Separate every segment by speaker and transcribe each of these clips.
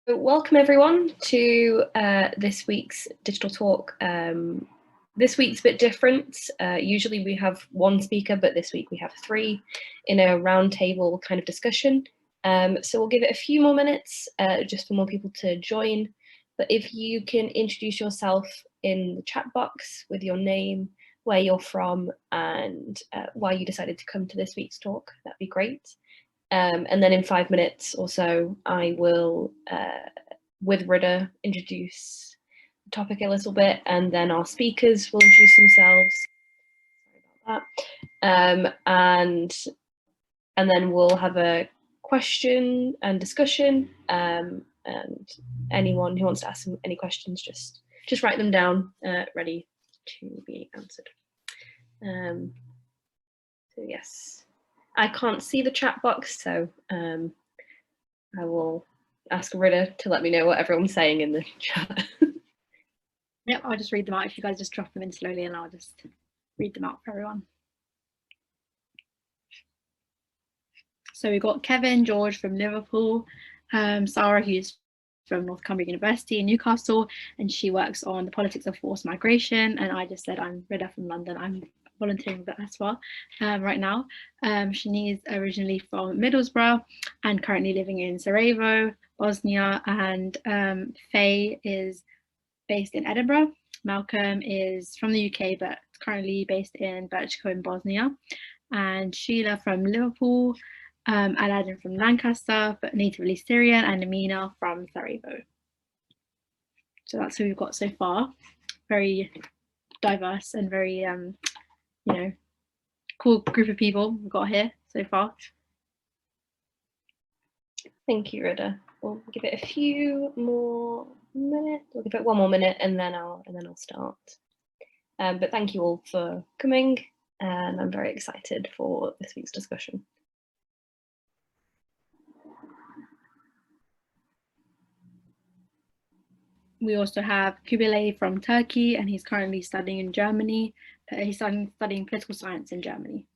Speaker 1: Welcome everyone to this week's digital talk. This week's a bit different. Usually we have one speaker, but this week we have three in a roundtable kind of discussion. So we'll give it a few more minutes just for more people to join. But if you can introduce yourself in the chat box with your name, where you're from, and why you decided to come to this week's talk, that'd be great. And then in 5 minutes or so, I will, with Rida, introduce the topic a little bit, and then our speakers will introduce themselves. Sorry about that. And then we'll have a question and discussion, and anyone who wants to ask any questions, just write them down, ready to be answered. So yes. I can't see the chat box, so I will ask Rida to let me know what everyone's saying in the chat.
Speaker 2: Yep, I'll just read them out if you guys just drop them in slowly, and I'll just read them out for everyone. So we've got Kevin George from Liverpool, Sarah Hughes from Northumbria University in Newcastle, and she works on the politics of forced migration. And I just said I'm Rida from London. I'm volunteering with Asfar right now. Shanice originally from Middlesbrough and currently living in Sarajevo, Bosnia, and Faye is based in Edinburgh. Malcolm is from the UK but currently based in Birchco in Bosnia, and Sheila from Liverpool, Aladdin from Lancaster but natively Syrian, and Amina from Sarajevo. So that's who we've got so far. Very diverse and very you know, cool group of people we've got here so far.
Speaker 1: Thank you, Rida. We'll give it a few more minutes. We'll give it 1 more minute, and then I'll start. But thank you all for coming, and I'm very excited for this week's discussion.
Speaker 2: We also have Kubilay from Turkey, and he's currently studying in Germany. He's studying political science in Germany.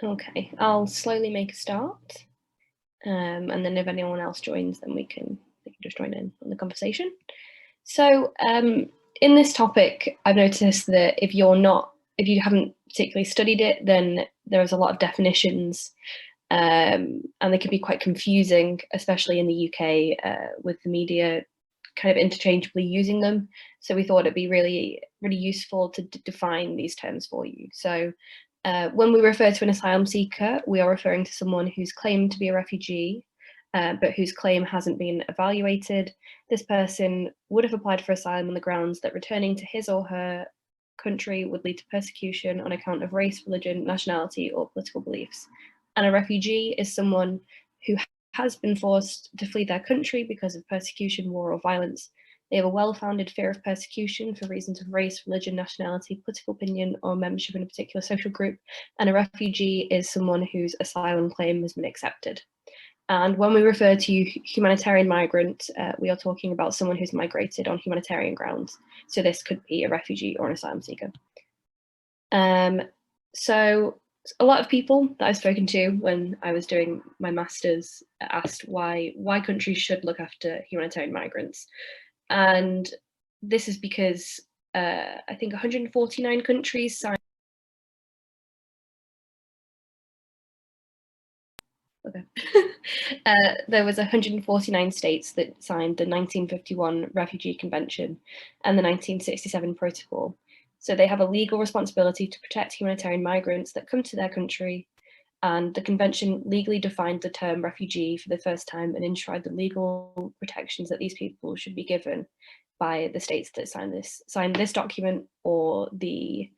Speaker 1: Okay, I'll slowly make a start, and then if anyone else joins, then they can just join in on the conversation. So in this topic, I've noticed that if you haven't particularly studied it, then there's a lot of definitions, and they can be quite confusing, especially in the UK, with the media kind of interchangeably using them. So we thought it'd be really, really useful to define these terms for you. So when we refer to an asylum seeker, we are referring to someone who's claimed to be a refugee, but whose claim hasn't been evaluated. This person would have applied for asylum on the grounds that returning to his or her country would lead to persecution on account of race, religion, nationality, or political beliefs. And a refugee is someone who has been forced to flee their country because of persecution, war, or violence. They have a well-founded fear of persecution for reasons of race, religion, nationality, political opinion, or membership in a particular social group. And a refugee is someone whose asylum claim has been accepted. And when we refer to humanitarian migrant, we are talking about someone who's migrated on humanitarian grounds. So this could be a refugee or an asylum seeker. So a lot of people that I've spoken to when I was doing my master's asked why countries should look after humanitarian migrants. And this is because I think 149 countries signed. Okay. There was 149 states that signed the 1951 Refugee Convention and the 1967 Protocol. So they have a legal responsibility to protect humanitarian migrants that come to their country, and the convention legally defined the term refugee for the first time and enshrined the legal protections that these people should be given by the states that signed this document or the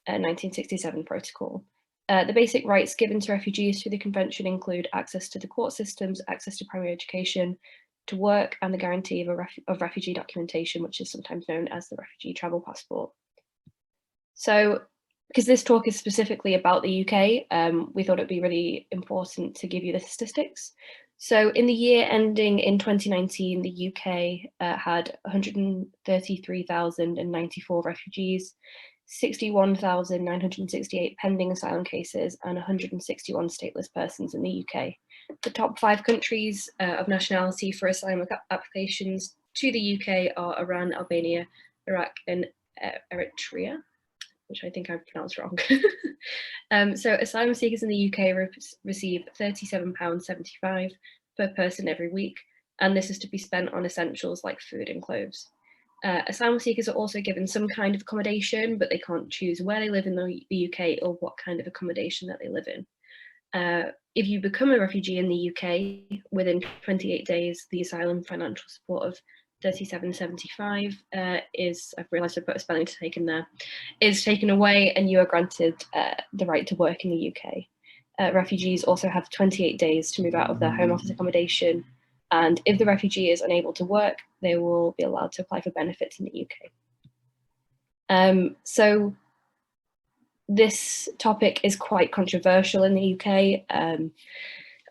Speaker 1: 1967 Protocol. The basic rights given to refugees through the convention include access to the court systems, access to primary education, to work, and the guarantee of refugee documentation, which is sometimes known as the refugee travel passport. So, because this talk is specifically about the UK, we thought it'd be really important to give you the statistics. So in the year ending in 2019, the UK had 133,094 refugees, 61,968 pending asylum cases, and 161 stateless persons in the UK. The top 5 countries of nationality for asylum applications to the UK are Iran, Albania, Iraq, and Eritrea, which I think I pronounced wrong. So asylum seekers in the UK receive £37.75 per person every week, and this is to be spent on essentials like food and clothes. Asylum seekers are also given some kind of accommodation, but they can't choose where they live in the UK or what kind of accommodation that they live in. If you become a refugee in the UK, within 28 days, the asylum financial support of £37.75 is, I've realised I put a spelling mistake in there, is taken away, and you are granted the right to work in the UK. Refugees also have 28 days to move out of their home office accommodation, and if the refugee is unable to work, they will be allowed to apply for benefits in the UK. So this topic is quite controversial in the UK,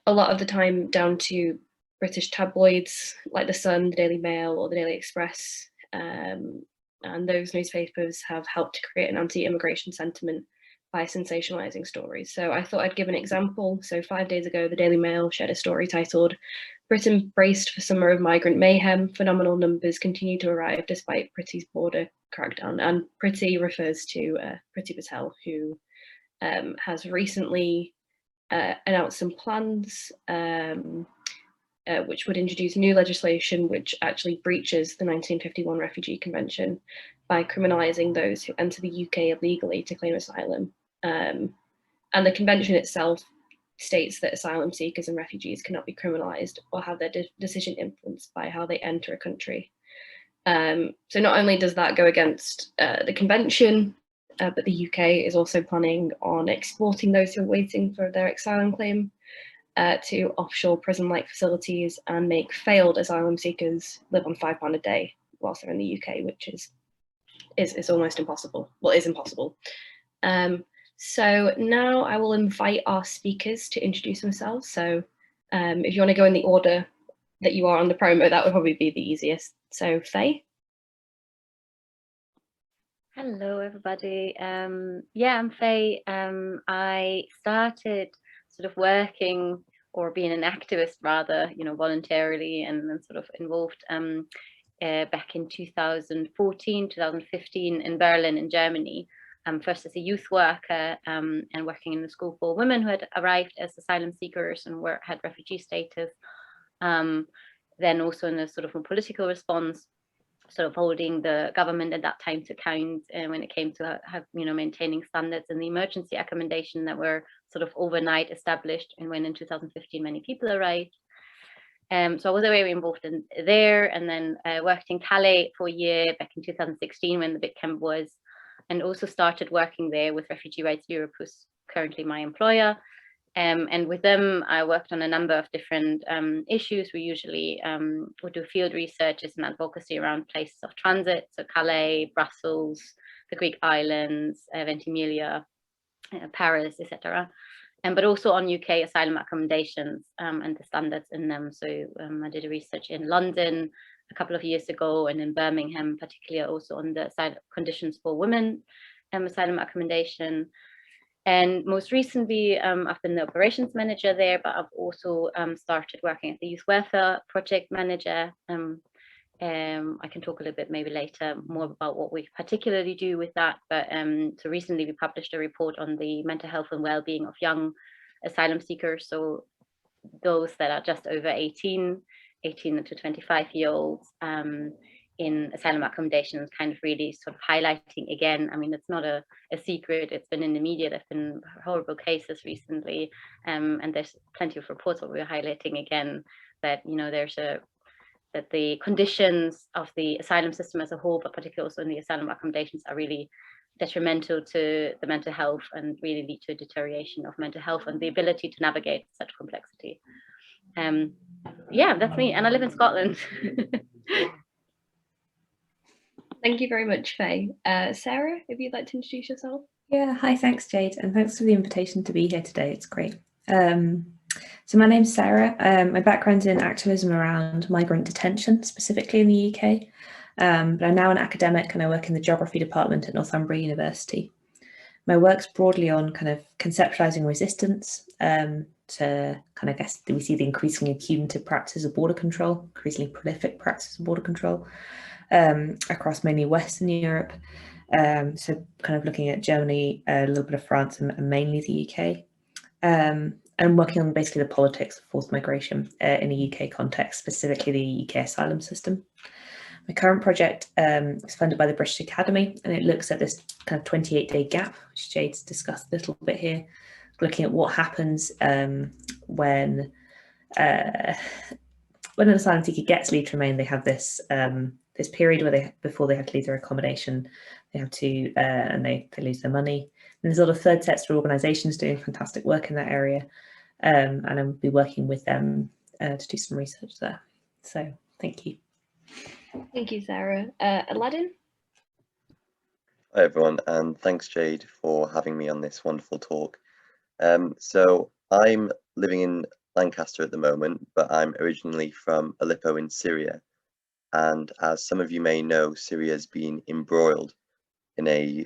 Speaker 1: a lot of the time down to British tabloids like The Sun, the Daily Mail, or the Daily Express, and those newspapers have helped to create an anti-immigration sentiment by sensationalising stories. So I thought I'd give an example. So 5 days ago, the Daily Mail shared a story titled "Britain Braced for Summer of Migrant Mayhem, Phenomenal Numbers Continue to Arrive Despite Priti's Border Crackdown." And Priti refers to Priti Patel, who has recently announced some plans which would introduce new legislation which actually breaches the 1951 Refugee Convention by criminalising those who enter the UK illegally to claim asylum. And the convention itself states that asylum seekers and refugees cannot be criminalised or have their decision influenced by how they enter a country. So not only does that go against the convention, but the UK is also planning on exporting those who are waiting for their asylum claim to offshore prison-like facilities and make failed asylum seekers live on £5 a day whilst they're in the UK, which is almost impossible. Well, is impossible. So now I will invite our speakers to introduce themselves. So if you want to go in the order that you are on the promo, that would probably be the easiest. So Faye.
Speaker 3: Hello, everybody. Yeah, I'm Faye. I started sort of working or being an activist rather, voluntarily and sort of involved back in 2014, 2015 in Berlin in Germany. First as a youth worker and working in the school for women who had arrived as asylum seekers and had refugee status. Then also in a sort of a political response, sort of holding the government at that time to account when it came to maintaining standards in the emergency accommodation that were sort of overnight established, and when in 2015 many people arrived. So I was very involved in there, and then worked in Calais for a year back in 2016 when the big camp was, and also started working there with Refugee Rights Europe, who's currently my employer. And with them, I worked on a number of different issues. We usually would do field researches and advocacy around places of transit, so Calais, Brussels, the Greek islands, Ventimiglia, Paris, etc. But also on UK asylum accommodations and the standards in them. So I did a research in London a couple of years ago, and in Birmingham, particularly also on the conditions for women asylum accommodation. And most recently, I've been the operations manager there, but I've also started working as the youth welfare project manager. I can talk a little bit maybe later more about what we particularly do with that. But so recently we published a report on the mental health and well-being of young asylum seekers. So those that are just over 18 to 25-year-olds in asylum accommodations, kind of really sort of highlighting again. I mean, it's not a secret, it's been in the media, there've been horrible cases recently, and there's plenty of reports where we're highlighting again that, that the conditions of the asylum system as a whole, but particularly also in the asylum accommodations, are really detrimental to the mental health and really lead to a deterioration of mental health and the ability to navigate such complexity. Yeah, that's me, and I live in Scotland.
Speaker 1: Thank you very much, Faye. Sarah, if you'd like to introduce yourself.
Speaker 4: Yeah, hi, thanks Jade, and thanks for the invitation to be here today. It's great. So my name's Sarah. My background's in activism around migrant detention, specifically in the UK. But I'm now an academic and I work in the geography department at Northumbria University. My work's broadly on kind of conceptualising resistance to kind of, guess, we see the increasingly punitive practices of border control, increasingly prolific practices of border control across mainly Western Europe. So kind of looking at Germany, a little bit of France and mainly the UK. And working on basically the politics of forced migration in a UK context, specifically the UK asylum system. My current project is funded by the British Academy, and it looks at this kind of 28-day gap, which Jade's discussed a little bit here, looking at what happens when an asylum seeker gets leave to remain. They have this this period where before they have to leave their accommodation, they have to and they lose their money. And there's a lot of third sector organisations doing fantastic work in that area, and I'll be working with them to do some research there. So thank you.
Speaker 1: Thank you, Sarah. Aladdin?
Speaker 5: Hi everyone, and thanks Jade for having me on this wonderful talk. So I'm living in Lancaster at the moment, but I'm originally from Aleppo in Syria. And as some of you may know, Syria has been embroiled in a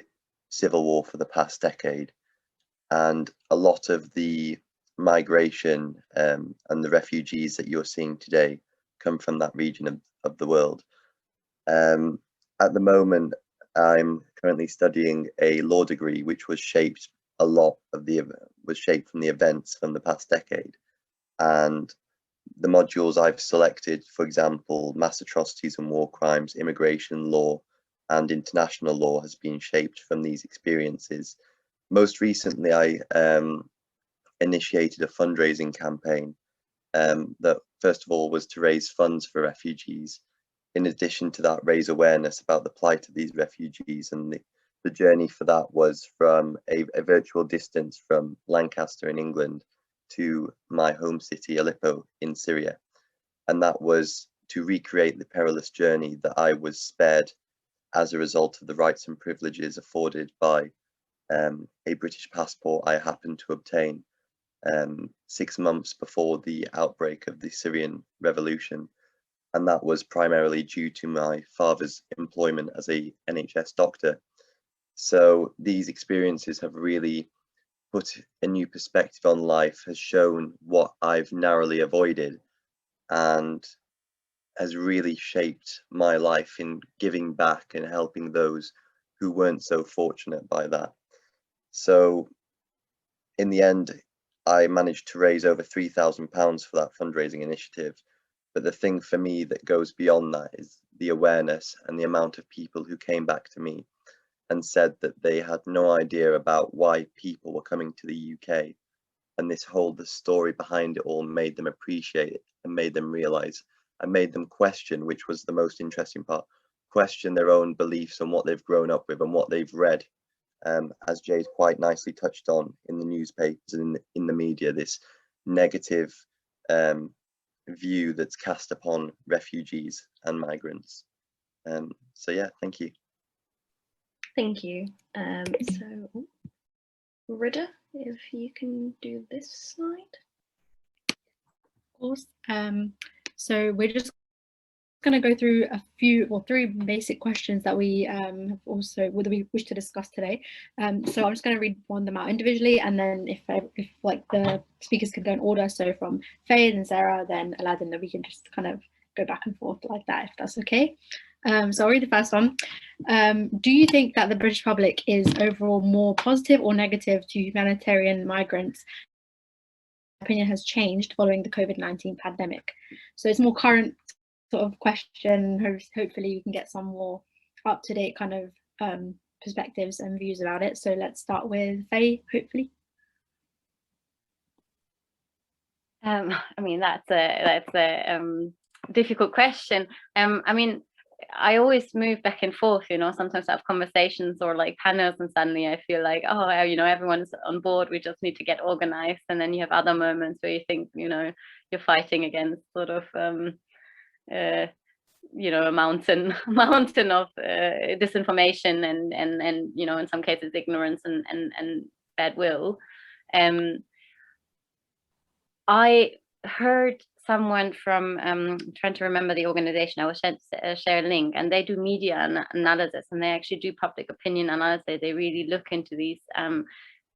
Speaker 5: civil war for the past decade. And a lot of the migration and the refugees that you're seeing today come from that region of the world. At the moment, I'm currently studying a law degree, which was shaped from the events from the past decade. And the modules I've selected, for example, mass atrocities and war crimes, immigration law, and international law, has been shaped from these experiences. Most recently, I initiated a fundraising campaign that, first of all, was to raise funds for refugees. In addition to that, raise awareness about the plight of these refugees. And the journey for that was from a virtual distance from Lancaster in England to my home city, Aleppo in Syria. And that was to recreate the perilous journey that I was spared as a result of the rights and privileges afforded by a British passport I happened to obtain 6 months before the outbreak of the Syrian revolution. And that was primarily due to my father's employment as a NHS doctor. So these experiences have really put a new perspective on life, has shown what I've narrowly avoided, and has really shaped my life in giving back and helping those who weren't so fortunate by that. So in the end, I managed to raise over £3,000 for that fundraising initiative. But the thing for me that goes beyond that is the awareness and the amount of people who came back to me and said that they had no idea about why people were coming to the UK. And the story behind it all made them appreciate it and made them realise and made them question, which was the most interesting part, question their own beliefs and what they've grown up with and what they've read. As Jade quite nicely touched on in the newspapers and in the media, this negative view that's cast upon refugees and migrants. So yeah, thank you.
Speaker 1: Thank you. So Rida, if you can do this slide.
Speaker 2: Of course. So we're just going to go through three basic questions that we we wish to discuss today. So I'm just going to read them out individually, and then if like the speakers can go in order, so from Faye and Sarah, then Aladdin, then we can just kind of go back and forth like that, if that's okay. So I'll read the first one. Do you think that the British public is overall more positive or negative to humanitarian migrants? Opinion has changed following the COVID-19 pandemic. So it's more current sort of question. Hopefully you can get some more up-to-date kind of perspectives and views about it. So let's start with Faye, hopefully.
Speaker 3: I mean, that's a difficult question. I mean, I always move back and forth, you know, sometimes I have conversations or like panels and suddenly I feel like, oh, you know, everyone's on board, we just need to get organized. And then you have other moments where you think, you know, you're fighting against sort of, you know, a mountain of disinformation and, you know, in some cases ignorance and bad will. I heard someone from, trying to remember the organization, I will share a link, and they do media analysis, and they actually do public opinion analysis. They really look into these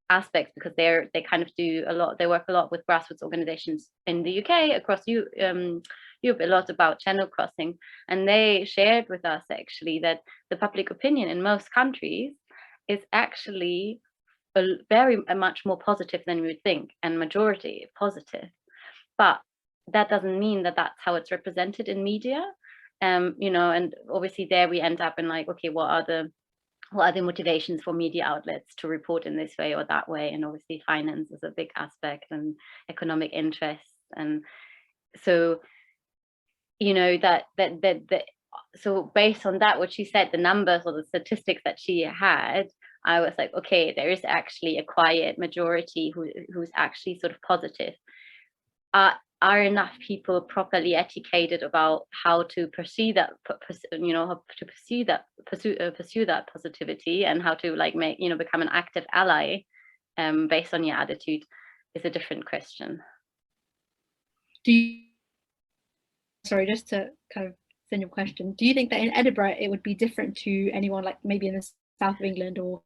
Speaker 3: aspects, because they kind of do a lot, they work a lot with grassroots organizations in the UK, across Europe, a lot about channel crossing. And they shared with us actually that the public opinion in most countries is actually very much more positive than we would think, and majority positive. But that doesn't mean that that's how it's represented in media. You know, and obviously there we end up in like, okay, what are the motivations for media outlets to report in this way or that way? And obviously finance is a big aspect, and economic interests. And so, you know, so based on that, what she said, the numbers or the statistics that she had, I was like, okay, there is actually a quiet majority who's actually sort of positive. Are enough people properly educated about how to pursue that, you know, how to pursue that positivity, and how to like make, you know, become an active ally based on your attitude, is a different question.
Speaker 2: Sorry, just to kind of send your question, do you think that in Edinburgh it would be different to anyone like maybe in the south of England, or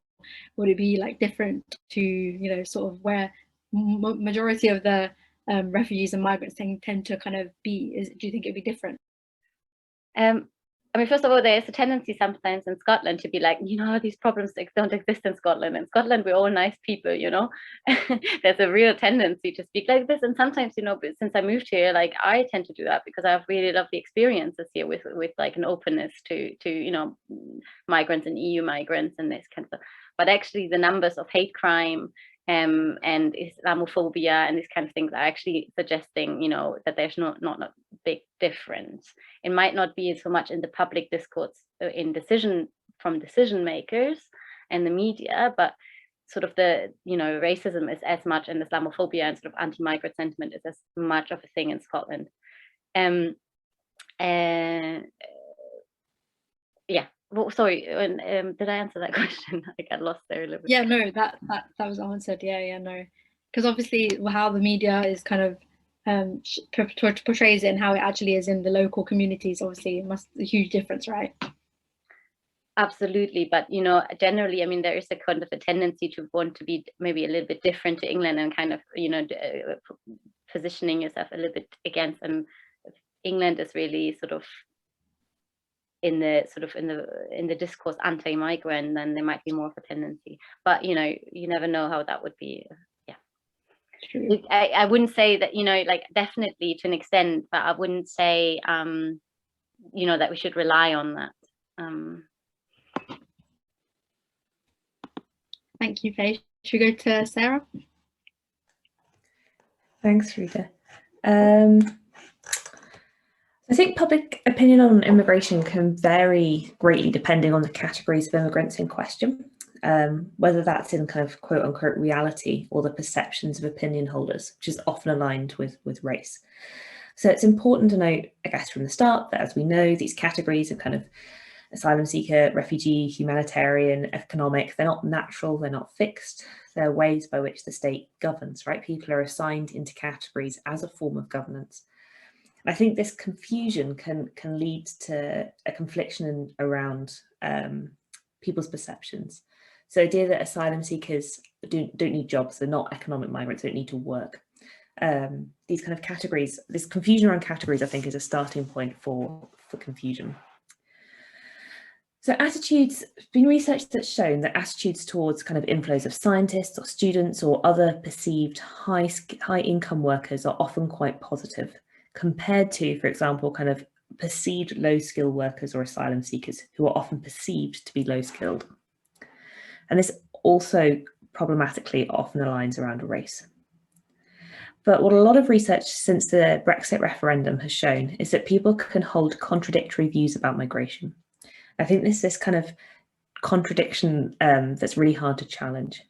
Speaker 2: would it be like different to, you know, sort of where majority of the refugees and migrants tend to kind of be? Do you think it'd be different?
Speaker 3: I mean, first of all, there's a tendency sometimes in Scotland to be like, you know, these problems don't exist in Scotland. In Scotland, we're all nice people, you know. There's a real tendency to speak like this. And sometimes, you know, since I moved here, like I tend to do that because I have really lovely experiences here with like an openness to you know, migrants and EU migrants and this kind of stuff. But actually the numbers of hate crime and Islamophobia and these kind of things are actually suggesting, you know, that there's not a big difference. It might not be so much in the public discourse in decision makers and the media, but sort of the, you know, racism is as much, and Islamophobia and sort of anti-migrant sentiment is as much of a thing in Scotland. Yeah. Well, sorry, did I answer that question? I got lost there a little bit.
Speaker 2: Yeah, no, that was answered. Yeah, no, because obviously how the media is kind of portrays it and how it actually is in the local communities, obviously it must be a huge difference, right?
Speaker 3: Absolutely, but you know, generally, I mean, there is a kind of a tendency to want to be maybe a little bit different to England, and kind of, you know, positioning yourself a little bit against. And England is really sort of in the discourse anti-migrant, then there might be more of a tendency. But you know, you never know how that would be. Yeah, true. I wouldn't say that, you know, like definitely to an extent, but I wouldn't say you know, that we should rely on that.
Speaker 2: Thank you, Faye. Should we go to Sarah?
Speaker 4: Thanks, Rita. I think public opinion on immigration can vary greatly depending on the categories of immigrants in question, whether that's in kind of quote unquote reality or the perceptions of opinion holders, which is often aligned with race. So it's important to note, I guess, from the start that, as we know, these categories of kind of asylum seeker, refugee, humanitarian, economic, they're not natural, they're not fixed. They're ways by which the state governs, right? People are assigned into categories as a form of governance. I think this confusion can lead to a confliction around people's perceptions. So the idea that asylum seekers don't need jobs, they're not economic migrants, they don't need to work. These kind of categories, this confusion around categories, I think, is a starting point for confusion. So attitudes, there's been research that's shown that attitudes towards kind of inflows of scientists or students or other perceived high income workers are often quite positive, compared to, for example, kind of perceived low-skilled workers or asylum seekers who are often perceived to be low-skilled. And this also problematically often aligns around race. But what a lot of research since the Brexit referendum has shown is that people can hold contradictory views about migration. I think there's this kind of contradiction that's really hard to challenge.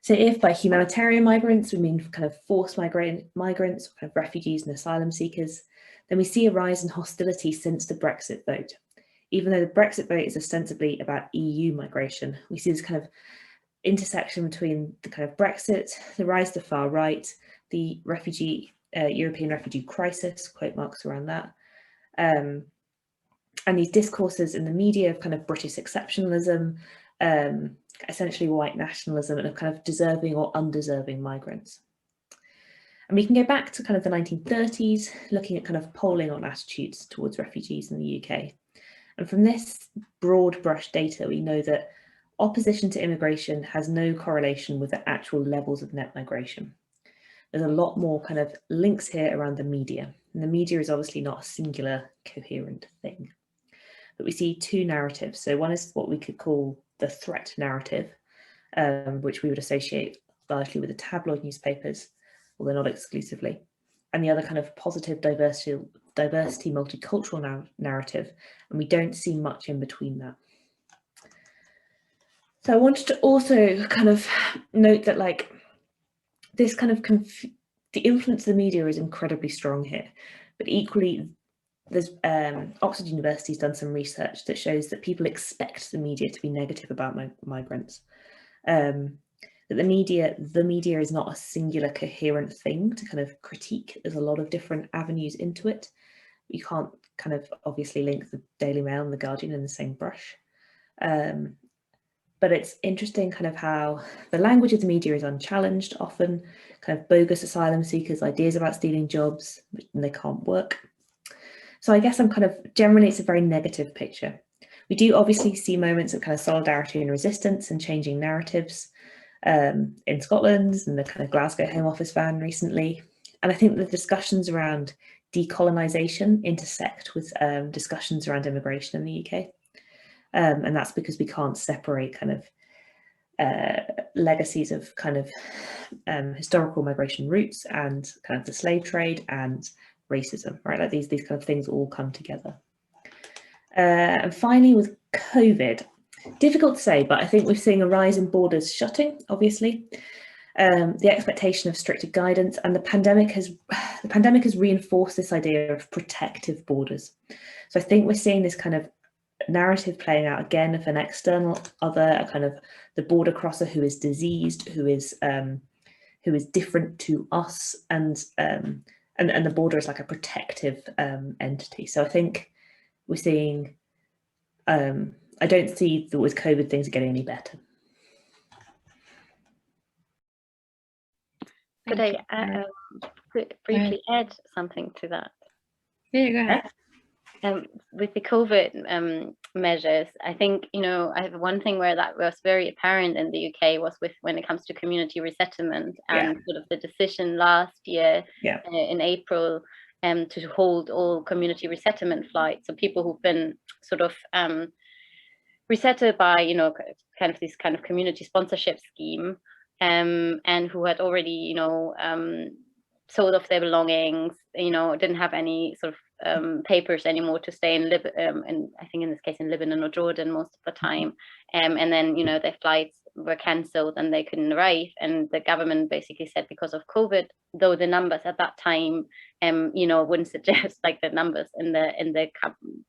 Speaker 4: So if by humanitarian migrants we mean kind of forced migrants, kind of refugees and asylum seekers, then we see a rise in hostility since the Brexit vote. Even though the Brexit vote is ostensibly about EU migration, we see this kind of intersection between the kind of Brexit, the rise to far right, the European refugee crisis, quote marks around that, and these discourses in the media of kind of British exceptionalism, essentially white nationalism, and of kind of deserving or undeserving migrants. And we can go back to kind of the 1930s, looking at kind of polling on attitudes towards refugees in the UK. And from this broad brush data, we know that opposition to immigration has no correlation with the actual levels of net migration. There's a lot more kind of links here around the media. And the media is obviously not a singular coherent thing. But we see two narratives. So one is what we could call the threat narrative, which we would associate largely with the tabloid newspapers, although not exclusively. And the other kind of positive diversity multicultural narrative. And we don't see much in between that. So I wanted to also kind of note that like this kind of the influence of the media is incredibly strong here, but equally there's Oxford University's done some research that shows that people expect the media to be negative about migrants. That the media is not a singular coherent thing to kind of critique. There's a lot of different avenues into it. You can't kind of obviously link the Daily Mail and the Guardian in the same brush. But it's interesting kind of how the language of the media is unchallenged, often kind of bogus asylum seekers, ideas about stealing jobs, and they can't work. So I guess I'm kind of, generally it's a very negative picture. We do obviously see moments of kind of solidarity and resistance and changing narratives in Scotland and the kind of Glasgow Home Office van recently. And I think the discussions around decolonisation intersect with discussions around immigration in the UK. And that's because we can't separate kind of legacies of kind of historical migration routes and kind of the slave trade and racism, right? Like these kind of things all come together. And finally, with COVID, difficult to say, but I think we're seeing a rise in borders shutting, obviously. The expectation of stricter guidance, and the pandemic has reinforced this idea of protective borders. So I think we're seeing this kind of narrative playing out again of an external other, a kind of the border crosser who is diseased, who is different to us, and the border is like a protective entity. So I think we're seeing. I don't see that with COVID things are getting any better.
Speaker 3: Could I briefly add something to that?
Speaker 2: Yeah, go ahead.
Speaker 3: With the COVID measures, I think, I have one thing where that was very apparent in the UK was when it comes to community resettlement and sort of the decision last year in April to hold all community resettlement flights. So people who've been sort of resettled by, kind of this kind of community sponsorship scheme and who had already, sold off their belongings, didn't have any sort of papers anymore to stay in I think in this case in Lebanon or Jordan most of the time, and then their flights were cancelled and they couldn't arrive, and the government basically said because of COVID, though the numbers at that time wouldn't suggest like the numbers in the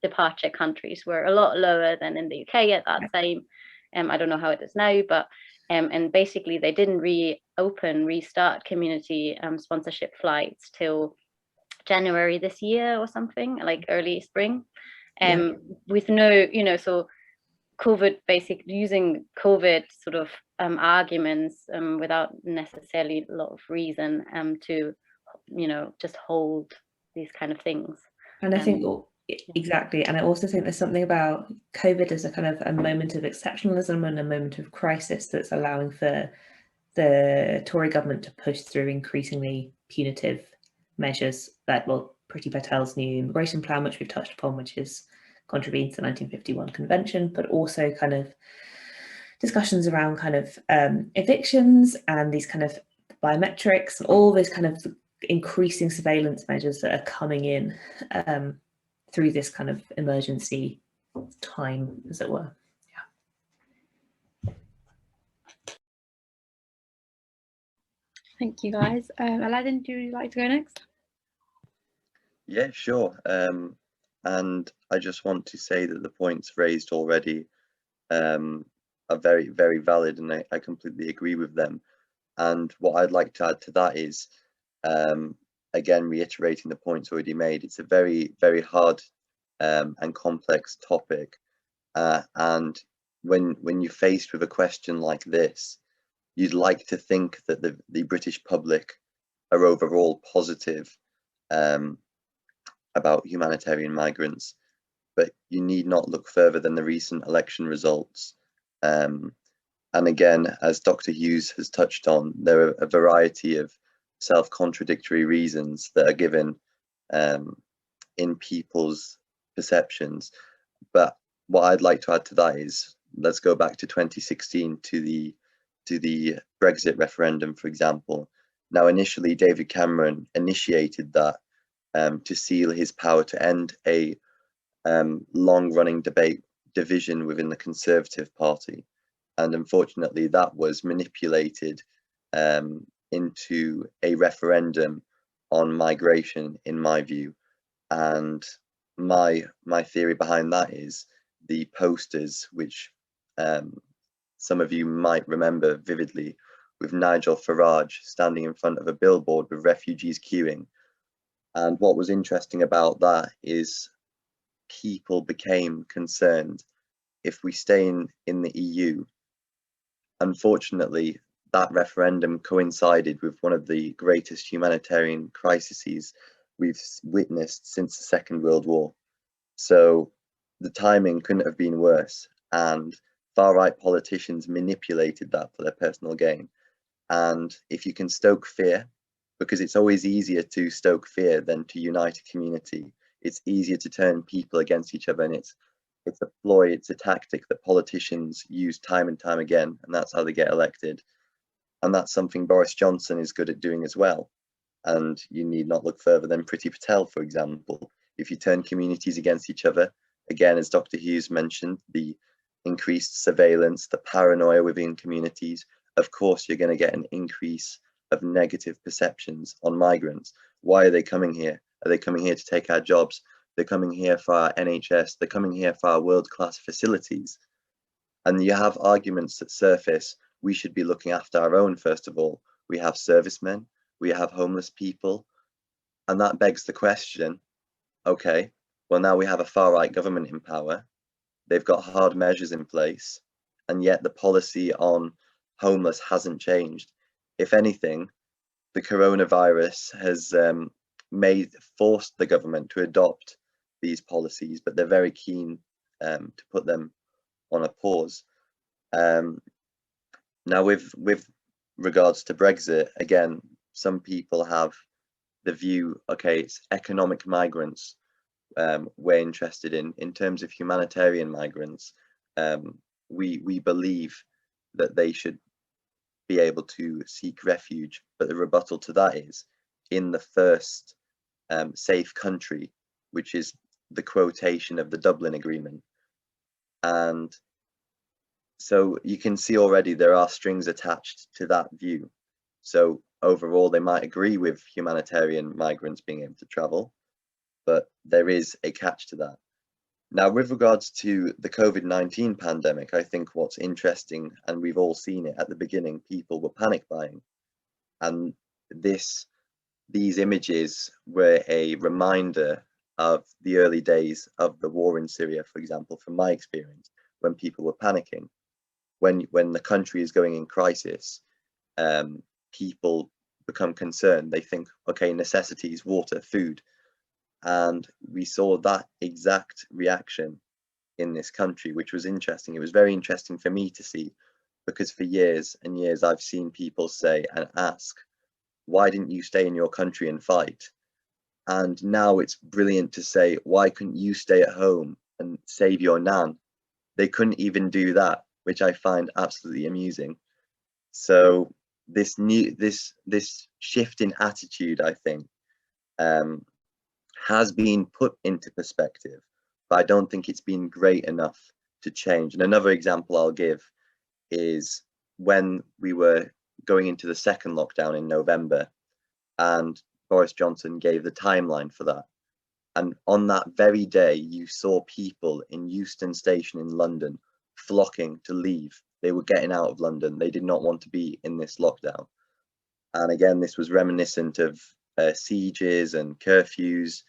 Speaker 3: departure countries were a lot lower than in the UK at that time. I don't know how it is now, but and basically they didn't restart community sponsorship flights till January this year or something, like early spring, with no, so COVID, basically using COVID sort of arguments without necessarily a lot of reason to, just hold these kind of things.
Speaker 4: And I think exactly, and I also think there's something about COVID as a kind of a moment of exceptionalism and a moment of crisis that's allowing for the Tory government to push through increasingly punitive measures that, well, Priti Patel's new immigration plan, which we've touched upon, which is contravenes the 1951 convention, but also kind of discussions around kind of evictions and these kind of biometrics and all these kind of increasing surveillance measures that are coming in through this kind of emergency time, as it were.
Speaker 2: Thank you, guys. Aladdin, do you like to go next?
Speaker 5: Yeah, sure. And I just want to say that the points raised already are very, very valid, and I completely agree with them. And what I'd like to add to that is Again, reiterating the points already made, it's a very, very hard and complex topic. And when you're faced with a question like this, you'd like to think that the British public are overall positive about humanitarian migrants, but you need not look further than the recent election results. And again, as Dr. Hughes has touched on, there are a variety of self-contradictory reasons that are given in people's perceptions. But what I'd like to add to that is, let's go back to 2016 to the Brexit referendum, for example. Now, initially, David Cameron initiated that to seal his power to end a long-running division within the Conservative Party. And unfortunately, that was manipulated into a referendum on migration, in my view. And my theory behind that is the posters, which some of you might remember vividly, with Nigel Farage standing in front of a billboard with refugees queuing. And what was interesting about that is people became concerned if we stay in the EU. Unfortunately, that referendum coincided with one of the greatest humanitarian crises we've witnessed since the Second World War. So the timing couldn't have been worse, and far-right politicians manipulated that for their personal gain. And if you can stoke fear, because it's always easier to stoke fear than to unite a community, it's easier to turn people against each other, and it's a ploy, it's a tactic that politicians use time and time again, and that's how they get elected. And that's something Boris Johnson is good at doing as well. And you need not look further than Priti Patel, for example. If you turn communities against each other, again, as Dr. Hughes mentioned, the increased surveillance, the paranoia within communities, of course, you're going to get an increase of negative perceptions on migrants. Why are they coming here? Are they coming here to take our jobs? They're coming here for our NHS. They're coming here for our world-class facilities. And you have arguments that surface. We should be looking after our own, first of all. We have servicemen. We have homeless people. And that begs the question, okay, well, now we have a far-right government in power. They've got hard measures in place, and yet the policy on homeless hasn't changed. If anything, the coronavirus has forced the government to adopt these policies, but they're very keen to put them on a pause. Now, with regards to Brexit, again, some people have the view, okay, it's economic migrants we're interested in. In terms of humanitarian migrants, we believe that they should be able to seek refuge, but the rebuttal to that is in the first safe country, which is the quotation of the Dublin Agreement. And so you can see already there are strings attached to that view. So overall, they might agree with humanitarian migrants being able to travel, but there is a catch to that. Now, with regards to the COVID-19 pandemic, I think what's interesting, and we've all seen it at the beginning, people were panic buying. And these images were a reminder of the early days of the war in Syria, for example, from my experience, when people were panicking. When the country is going in crisis, people become concerned. They think, okay, necessities, water, food. And we saw that exact reaction in this country, which was interesting. It was very interesting for me to see, because for years and years, I've seen people say and ask, why didn't you stay in your country and fight? And now it's brilliant to say, why couldn't you stay at home and save your nan? They couldn't even do that, which I find absolutely amusing. So this shift in attitude, I think, has been put into perspective, but I don't think it's been great enough to change. And another example I'll give is when we were going into the second lockdown in November, and Boris Johnson gave the timeline for that. And on that very day, you saw people in Euston Station in London flocking to leave. They were getting out of London. They did not want to be in this lockdown. And again, this was reminiscent of sieges and curfews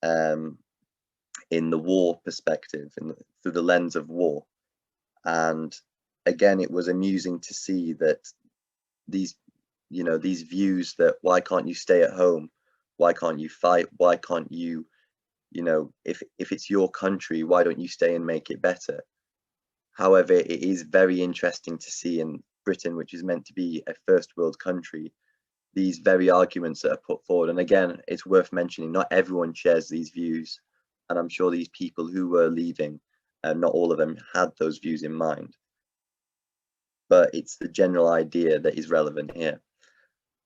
Speaker 5: in the war perspective, through the lens of war. And again, it was amusing to see that these, these views that why can't you stay at home? Why can't you fight? Why can't you, if it's your country, why don't you stay and make it better? However, it is very interesting to see in Britain, which is meant to be a first world country, these very arguments that are put forward. And again, it's worth mentioning, not everyone shares these views. And I'm sure these people who were leaving, not all of them had those views in mind. But it's the general idea that is relevant here.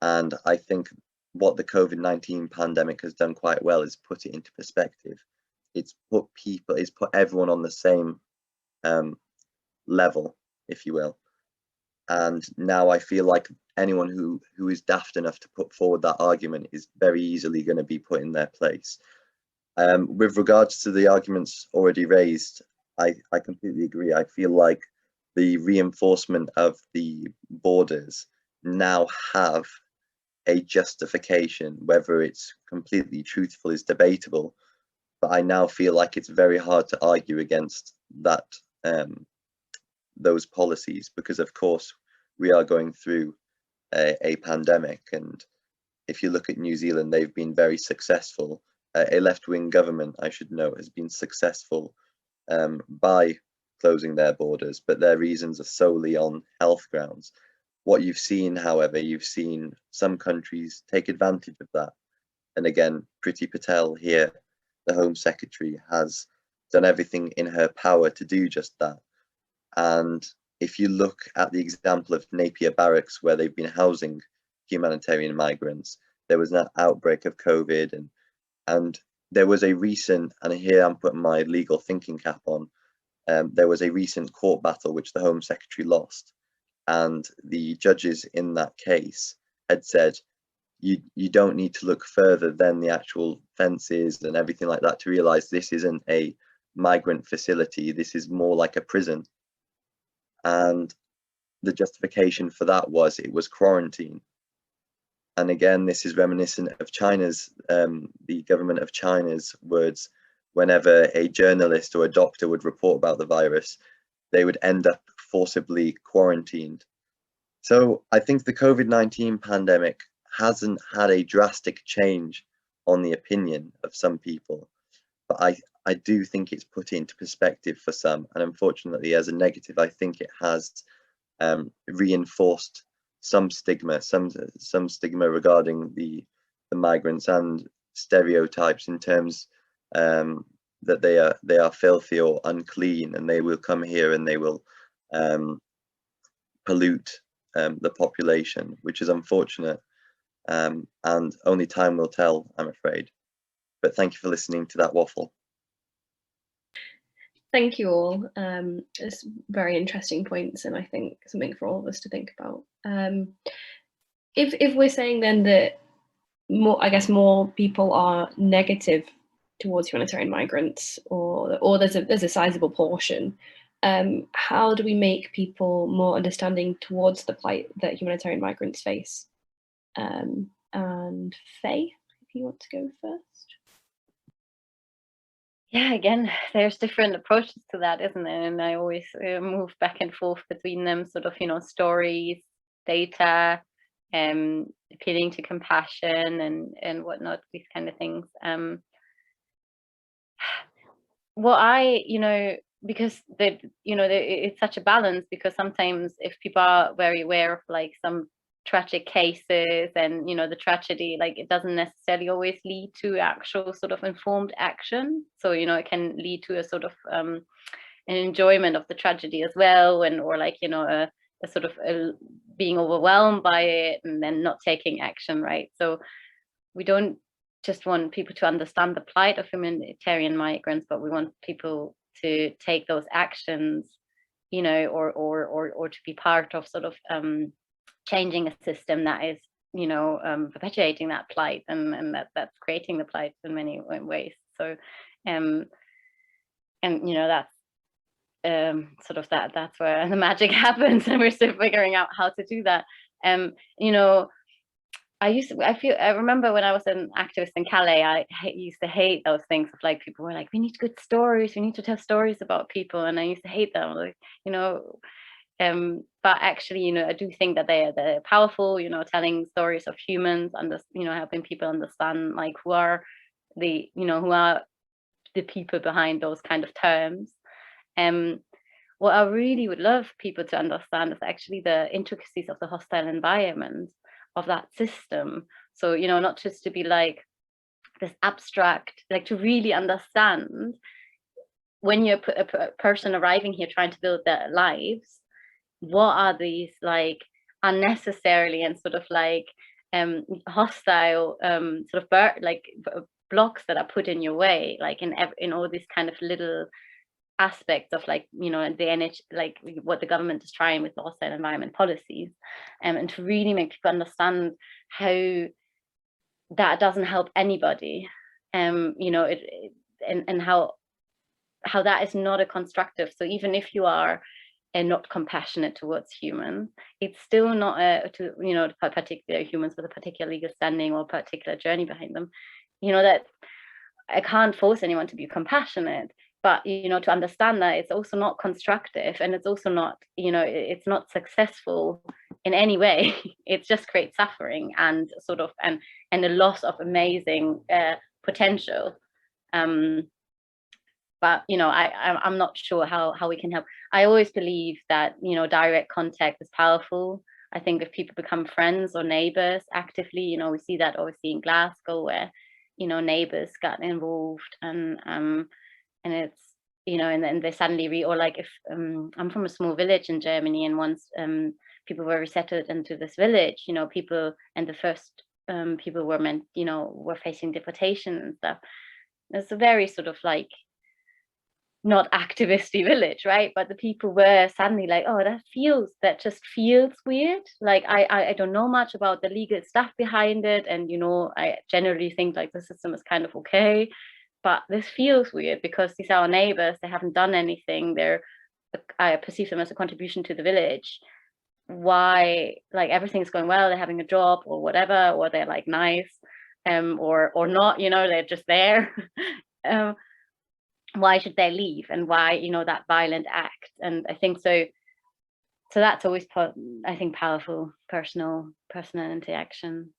Speaker 5: And I think what the COVID-19 pandemic has done quite well is put it into perspective. It's put everyone on the same level, if you will. And now I feel like anyone who is daft enough to put forward that argument is very easily going to be put in their place. With regards to the arguments already raised, I completely agree. I feel like the reinforcement of the borders now have a justification. Whether it's completely truthful is debatable, but I now feel like it's very hard to argue against that, those policies, because of course we are going through a pandemic. And if you look at New Zealand, they've been very successful. A left-wing government, I should note, has been successful by closing their borders, but their reasons are solely on health grounds. What you've seen, however, you've seen some countries take advantage of that. And again, Priti Patel here, the Home Secretary, has done everything in her power to do just that. And if you look at the example of Napier Barracks, where they've been housing humanitarian migrants, there was an outbreak of COVID, and there was a recent, and here I'm putting my legal thinking cap on, there was a recent court battle which the Home Secretary lost, and the judges in that case had said, you don't need to look further than the actual fences and everything like that to realize this isn't a migrant facility, this is more like a prison. And the justification for that was it was quarantine. And again, this is reminiscent of China's, the government of China's words. Whenever a journalist or a doctor would report about the virus, they would end up forcibly quarantined. So I think the COVID-19 pandemic hasn't had a drastic change on the opinion of some people, but I do think it's put into perspective for some. And unfortunately, as a negative, I think it has reinforced some stigma regarding the migrants, and stereotypes in terms that they are filthy or unclean, and they will come here and they will pollute the population, which is unfortunate, and only time will tell, I'm afraid. But thank you for listening to that waffle.
Speaker 1: Thank you all. It's very interesting points, and I think something for all of us to think about. If we're saying then that more people are negative towards humanitarian migrants, or there's a sizable portion, how do we make people more understanding towards the plight that humanitarian migrants face? And Faye, if you want to go first.
Speaker 3: Yeah, again, there's different approaches to that, isn't there? And I always move back and forth between them, sort of, stories, data, appealing to compassion and whatnot, these kind of things. What because it's such a balance, because sometimes if people are very aware of like some tragic cases and the tragedy, like it doesn't necessarily always lead to actual sort of informed action. So it can lead to a sort of an enjoyment of the tragedy as well, or like a sort of being overwhelmed by it and then not taking action, right? So we don't just want people to understand the plight of humanitarian migrants, but we want people to take those actions, or to be part of sort of changing a system that is, perpetuating that plight and that's creating the plight in many ways. So, and that's sort of that's where the magic happens, and we're still figuring out how to do that. I remember when I was an activist in Calais, I used to hate those things of like, people were like, we need good stories, we need to tell stories about people, and I used to hate them, like, you know. But actually, you know, I do think that they're powerful, you know, telling stories of humans, you know, helping people understand like who are the people behind those kind of terms. What I really would love people to understand is actually the intricacies of the hostile environment of that system. So, you know, not just to be like this abstract, like to really understand when you're a person arriving here trying to build their lives, what are these like unnecessarily and sort of like hostile sort of blocks that are put in your way, like in all these kind of little aspects of like, you know, the NH, like what the government is trying with the hostile environment policies, and to really make people understand how that doesn't help anybody, you know, and how that is not a constructive. So even if you are not compassionate towards humans, it's still not you know, particular humans with a particular legal standing or particular journey behind them, you know, that I can't force anyone to be compassionate, but, you know, to understand that it's also not constructive, and it's also not, you know, it's not successful in any way. It just creates suffering and sort of and a loss of amazing potential. But, you know, I'm not sure how we can help. I always believe that, you know, direct contact is powerful. I think if people become friends or neighbors actively, you know, we see that obviously in Glasgow, where, you know, neighbors got involved, and it's, you know, and then they suddenly or like if I'm from a small village in Germany, and once people were resettled into this village, you know, people, and the first people were facing deportation and stuff. It's a very sort of like not activisty village, right? But the people were suddenly like, oh, that just feels weird. Like I don't know much about the legal stuff behind it, and, you know, I generally think like the system is kind of okay, but this feels weird because these are our neighbors. They haven't done anything. I perceive them as a contribution to the village. Why, like, everything's going well, they're having a job or whatever, or they're like nice, or not, you know, they're just there. Why should they leave, and why, you know, that violent act? And I think so that's always I think powerful personal interaction.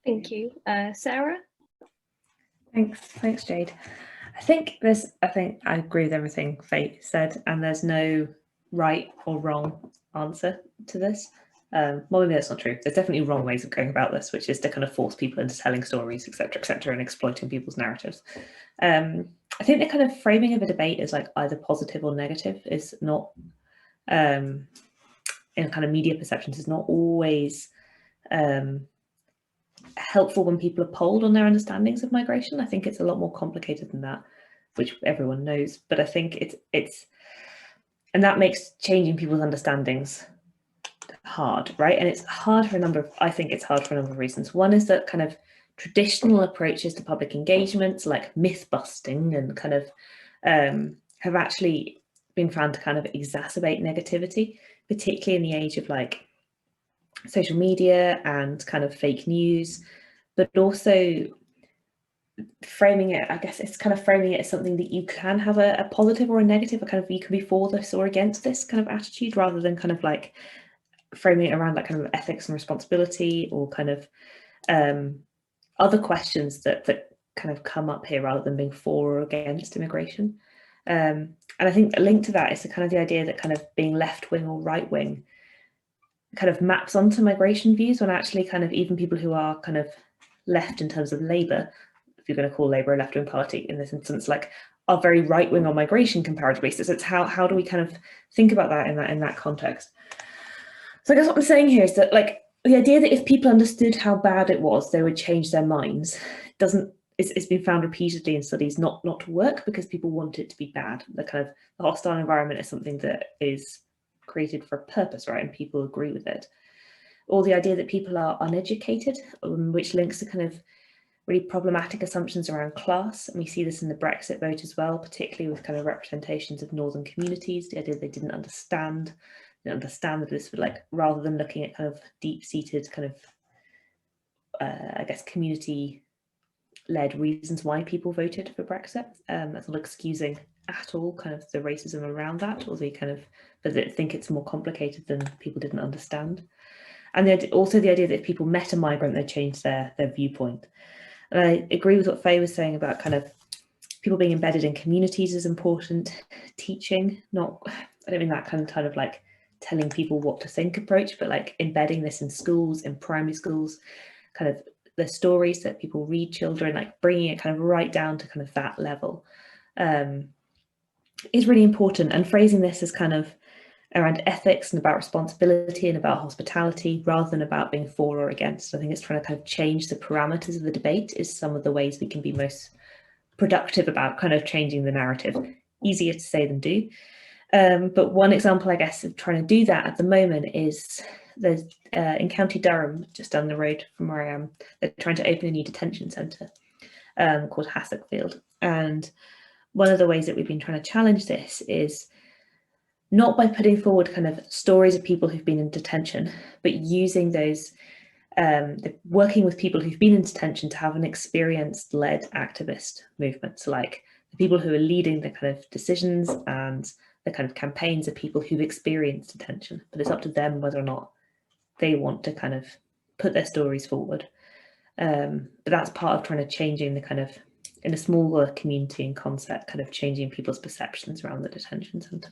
Speaker 1: Thank you. Sarah?
Speaker 4: Thanks, Jade. I think I agree with everything Faye said, and there's no right or wrong answer to this. Well, maybe that's not true. There's definitely wrong ways of going about this, which is to kind of force people into telling stories, etc., and exploiting people's narratives. I think the kind of framing of a debate as like either positive or negative is not, in kind of media perceptions, is not always helpful when people are polled on their understandings of migration. I think it's a lot more complicated than that, which everyone knows. But I think and that makes changing people's understandings hard, right? And it's hard for a number of reasons. One is that kind of traditional approaches to public engagements, like myth busting, and kind of have actually been found to kind of exacerbate negativity, particularly in the age of like social media and kind of fake news, but also framing it, I guess it's kind of framing it as something that you can have a positive or a negative, a kind of you can be for this or against this kind of attitude, rather than kind of like framing it around like kind of ethics and responsibility, or kind of other questions that kind of come up here, rather than being for or against immigration. And I think linked to that is the kind of the idea that kind of being left wing or right wing kind of maps onto migration views, when actually kind of even people who are kind of left in terms of Labour, if you're going to call Labour a left-wing party in this instance, like are very right-wing on migration comparatively. So it's how do we kind of think about that in that context? So I guess what I'm saying here is that like the idea that if people understood how bad it was, they would change their minds it's been found repeatedly in studies not to work, because people want it to be bad. The kind of the hostile environment is something that is created for a purpose, right? And people agree with it. Or the idea that people are uneducated, which links to kind of really problematic assumptions around class. And we see this in the Brexit vote as well, particularly with kind of representations of northern communities, the idea they didn't understand didn't understand that this would, like, rather than looking at kind of deep-seated kind of, I guess, community-led reasons why people voted for Brexit. That's not excusing at all kind of the racism around that, or the kind of, but I think it's more complicated than people didn't understand. And then also the idea that if people met a migrant, they changed their viewpoint. And I agree with what Faye was saying about kind of people being embedded in communities is important. Teaching, not, I don't mean that kind of like telling people what to think approach, but like embedding this in schools, in primary schools, kind of the stories that people read children, like bringing it kind of right down to kind of that level is really important. And phrasing this as kind of around ethics and about responsibility and about hospitality rather than about being for or against. I think it's trying to kind of change the parameters of the debate is some of the ways we can be most productive about kind of changing the narrative. Easier to say than do. But one example, I guess, of trying to do that at the moment is there's in County Durham, just down the road from where I am, they're trying to open a new detention centre called Hassockfield. And one of the ways that we've been trying to challenge this is not by putting forward kind of stories of people who've been in detention, but using those, working with people who've been in detention to have an experienced-led activist movement. So like the people who are leading the kind of decisions and the kind of campaigns are people who've experienced detention, but it's up to them whether or not they want to kind of put their stories forward. But that's part of trying to changing the kind of, in a smaller community and concept, kind of changing people's perceptions around the detention centre.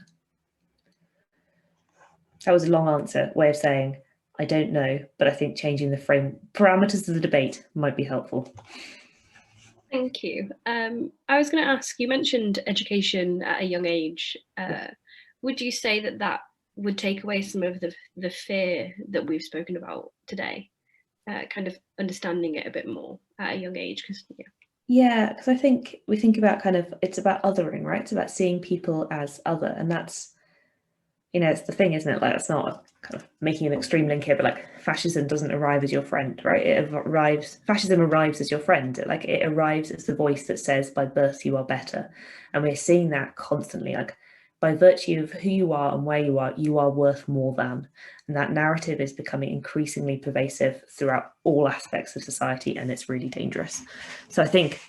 Speaker 4: That was a long answer, way of saying, I don't know, but I think changing the parameters of the debate might be helpful.
Speaker 1: Thank you. I was going to ask, you mentioned education at a young age. Would you say that that would take away some of the fear that we've spoken about today? Kind of understanding it a bit more at a young age? Because
Speaker 4: yeah, because I think we think about kind of, it's about othering, right? It's about seeing people as other, and that's, you know, it's the thing, isn't it? Like, it's not kind of making an extreme link here, but like fascism doesn't arrive as your friend, right? Fascism arrives as your friend. Like it arrives as the voice that says by birth you are better. And we're seeing that constantly, like by virtue of who you are and where you are worth more than. And that narrative is becoming increasingly pervasive throughout all aspects of society, and it's really dangerous. So I think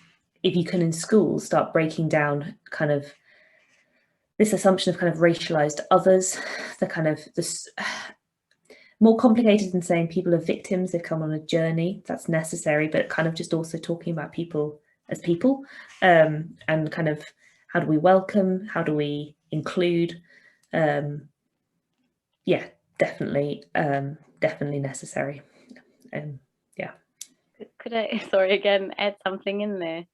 Speaker 4: if you can in schools start breaking down kind of this assumption of kind of racialized others, the kind of this more complicated than saying people are victims, they've come on a journey, that's necessary, but kind of just also talking about people as people, and kind of how do we welcome, how do we include, yeah, definitely necessary. Yeah.
Speaker 3: Could I, sorry again, add something in there?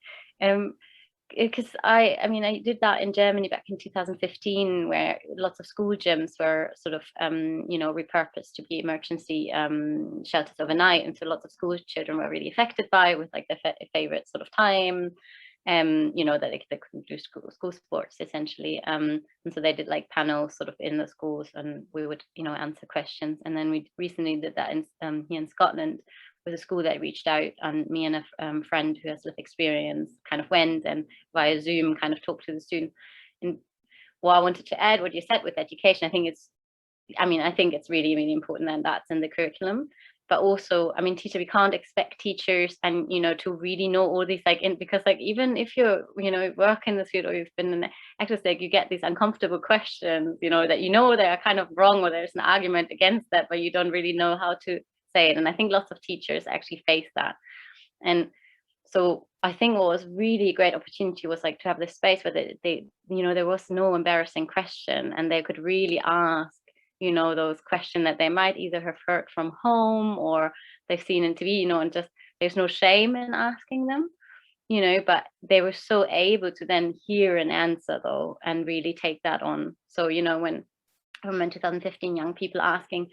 Speaker 3: Because I mean, I did that in Germany back in 2015, where lots of school gyms were sort of, you know, repurposed to be emergency shelters overnight. And so lots of school children were really affected by it with like their favorite sort of time, you know, that they couldn't do school sports essentially. And so they did like panels sort of in the schools, and we would, you know, answer questions. And then we recently did that in here in Scotland, with a school that reached out, and me and a friend who has lived experience kind of went and via Zoom kind of talked to the student. And what I wanted to add, what you said with education, I think it's really, really important, and that's in the curriculum. But also, I mean, we can't expect teachers and, you know, to really know all these, like, because like, even if you're, you know, work in this field or you've been in actors, like, you get these uncomfortable questions, you know, that, you know, they're kind of wrong, or there's an argument against that, but you don't really know how to say it. And I think lots of teachers actually face that. And so I think what was really a great opportunity was like to have this space where they you know, there was no embarrassing question, and they could really ask, you know, those questions that they might either have heard from home or they've seen in TV, you know, and just there's no shame in asking them, you know, but they were so able to then hear an answer though, and really take that on. So, you know, when I remember in 2015, young people asking,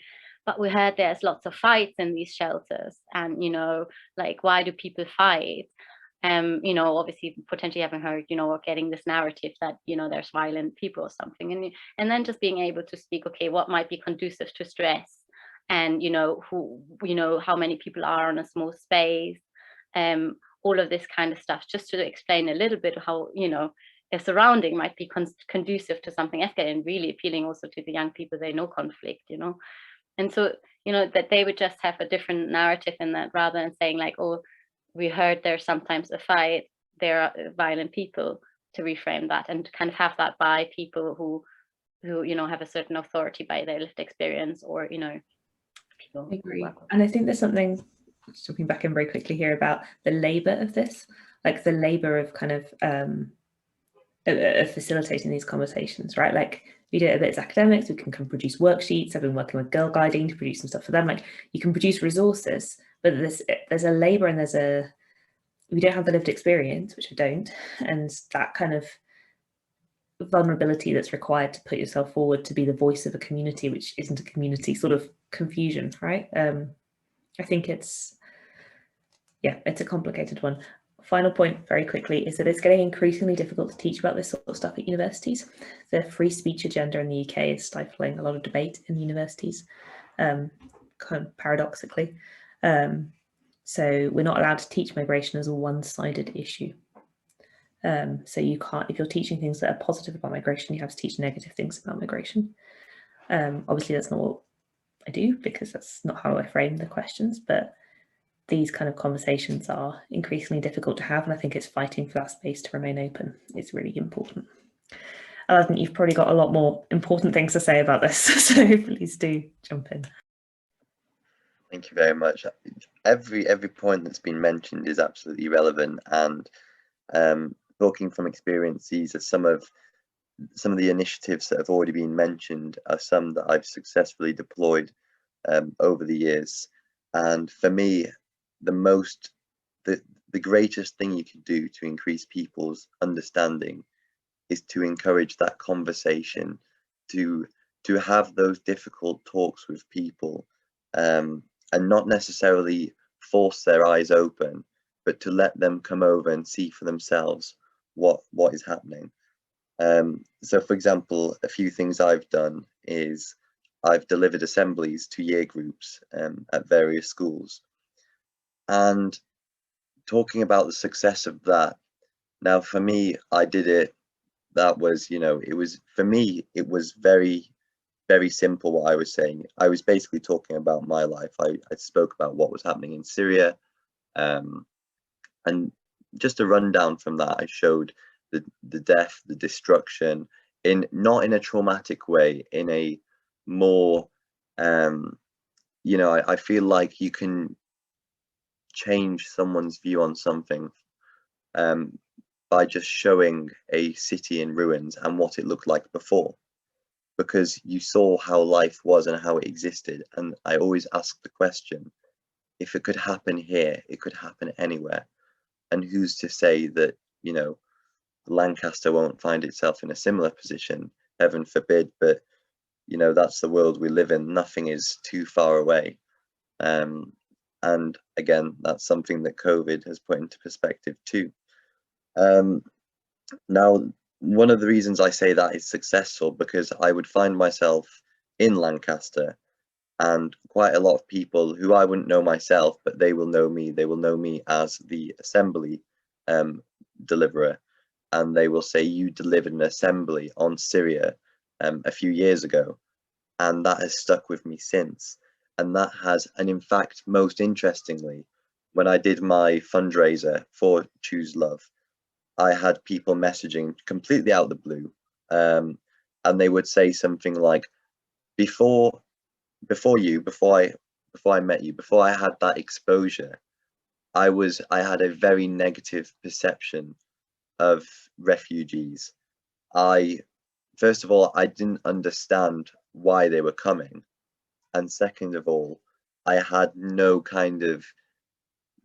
Speaker 3: but we heard there's lots of fights in these shelters, and, you know, like, why do people fight? You know, obviously potentially having heard, you know, or getting this narrative that, you know, there's violent people or something, and then just being able to speak, okay, what might be conducive to stress, and, you know, who, you know, how many people are in a small space, all of this kind of stuff, just to explain a little bit how, you know, surrounding might be conducive to something escalating, really appealing also to the young people. They know conflict, you know. And so, you know, that they would just have a different narrative in that, rather than saying like, oh, we heard there's sometimes a fight, there are violent people, to reframe that and to kind of have that by people who you know, have a certain authority by their lived experience, or, you know, people.
Speaker 4: I agree. And I think there's something, jumping back in very quickly here, about the labour of this, like the labour of kind of facilitating these conversations, right? Like we do it a bit as academics, we can produce worksheets. I've been working with Girl Guiding to produce some stuff for them. Like you can produce resources, but there's a labour and we don't have the lived experience, which we don't, and that kind of vulnerability that's required to put yourself forward to be the voice of a community which isn't a community, sort of confusion, right? I think it's a complicated one. Final point very quickly is that it's getting increasingly difficult to teach about this sort of stuff at universities. The free speech agenda in the UK is stifling a lot of debate in universities, kind of paradoxically. So we're not allowed to teach migration as a one-sided issue. So you can't, if you're teaching things that are positive about migration, you have to teach negative things about migration. Obviously that's not what I do, because that's not how I frame the questions, but these kind of conversations are increasingly difficult to have, and I think it's fighting for that space to remain open is really important. And I think you've probably got a lot more important things to say about this, so please do jump in.
Speaker 5: Thank you very much. Every point that's been mentioned is absolutely relevant, and talking from experience, these are some of the initiatives that have already been mentioned are some that I've successfully deployed over the years. And for me, the greatest thing you can do to increase people's understanding is to encourage that conversation, to have those difficult talks with people, and not necessarily force their eyes open, but to let them come over and see for themselves what is happening. So for example, a few things I've done is I've delivered assemblies to year groups at various schools, and talking about the success of that. Now for me, I did it, that was, you know, it was, for me, it was very, very simple what I was saying. I was basically talking about my life. I spoke about what was happening in Syria, and just a rundown from that, I showed the death, the destruction, not in a traumatic way, in a more, you know, I feel like you can change someone's view on something by just showing a city in ruins and what it looked like before, because you saw how life was and how it existed. And I always ask the question, if it could happen here, it could happen anywhere. And who's to say that, you know, Lancaster won't find itself in a similar position? Heaven forbid, but you know, that's the world we live in. Nothing is too far away. And again, that's something that COVID has put into perspective too. Now, one of the reasons I say that is successful, because I would find myself in Lancaster and quite a lot of people who I wouldn't know myself, but they will know me. They will know me as the assembly deliverer, and they will say, you delivered an assembly on Syria a few years ago, and that has stuck with me since. And that has, and in fact, most interestingly, when I did my fundraiser for Choose Love, I had people messaging completely out of the blue, and they would say something like, before I met you, before I had that exposure, I had a very negative perception of refugees. First of all, I didn't understand why they were coming, and second of all, I had no kind of,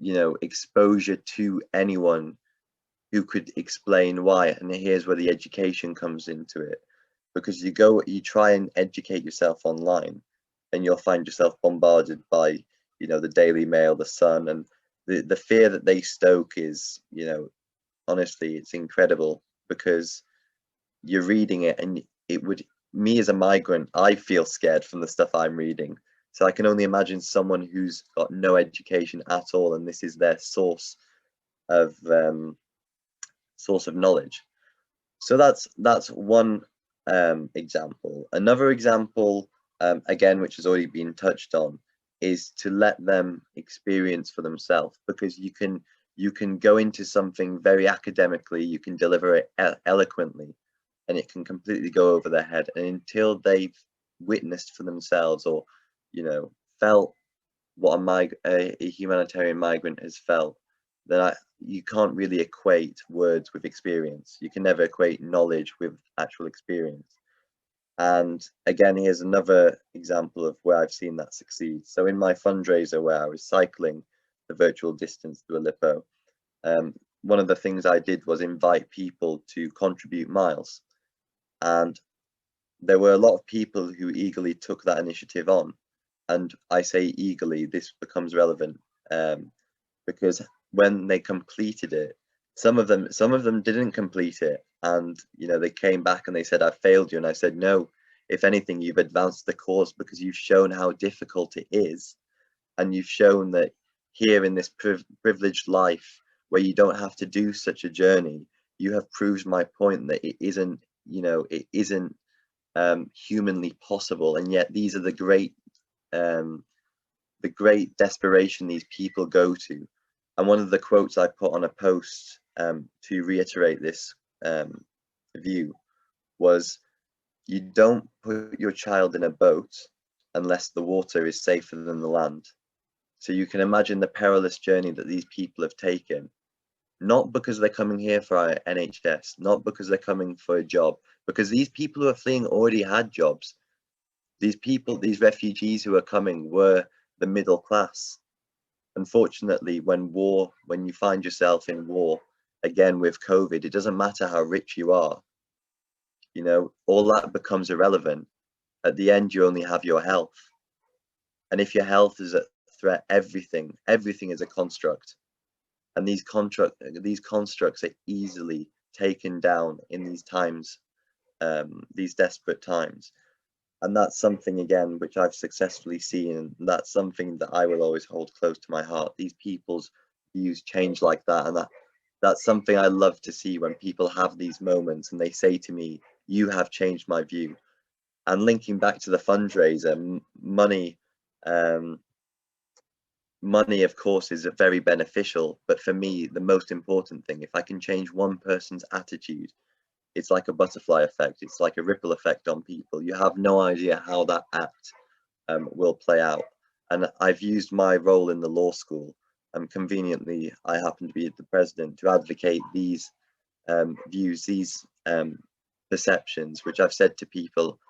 Speaker 5: you know, exposure to anyone who could explain why. And here's where the education comes into it, because you try and educate yourself online, and you'll find yourself bombarded by, you know, the Daily Mail, the Sun, and the fear that they stoke is, you know, honestly, it's incredible, because you're reading it, and me as a migrant, I feel scared from the stuff I'm reading. So I can only imagine someone who's got no education at all, and this is their source of knowledge. So that's one example. Another example, again, which has already been touched on, is to let them experience for themselves, because you can go into something very academically, you can deliver it eloquently, and it can completely go over their head. And until they've witnessed for themselves, or felt what a humanitarian migrant has felt, then you can't really equate words with experience. You can never equate knowledge with actual experience. And again, here's another example of where I've seen that succeed. So in my fundraiser, where I was cycling the virtual distance to Aleppo, one of the things I did was invite people to contribute miles. And there were a lot of people who eagerly took that initiative on. And I say eagerly, this becomes relevant because when they completed it, some of them didn't complete it, and they came back and they said, "I failed you." And I said, "No, if anything, you've advanced the cause, because you've shown how difficult it is, and you've shown that here in this privileged life, where you don't have to do such a journey, you have proved my point that it isn't humanly possible." And yet these are the great desperation these people go to. And one of the quotes I put on a post to reiterate this view was, "You don't put your child in a boat unless the water is safer than the land." So you can imagine the perilous journey that these people have taken, not because they're coming here for our NHS, not because they're coming for a job, because these people who are fleeing already had jobs. These refugees who are coming were the middle class. Unfortunately, when you find yourself in war, again with COVID, it doesn't matter how rich you are, all that becomes irrelevant. At the end, you only have your health. And if your health is at threat, everything is a construct. And these constructs are easily taken down in these times, these desperate times. And that's something, again, which I've successfully seen, and that's something that I will always hold close to my heart. These people's views change like that, and that's something I love to see, when people have these moments and they say to me, "You have changed my view." And linking back to the fundraiser, money, of course, is very beneficial, but for me, the most important thing, if I can change one person's attitude, it's like a butterfly effect. It's like a ripple effect on people. You have no idea how that act will play out. And I've used my role in the law school, and conveniently, I happen to be the president, to advocate these views, these perceptions, which I've said to people,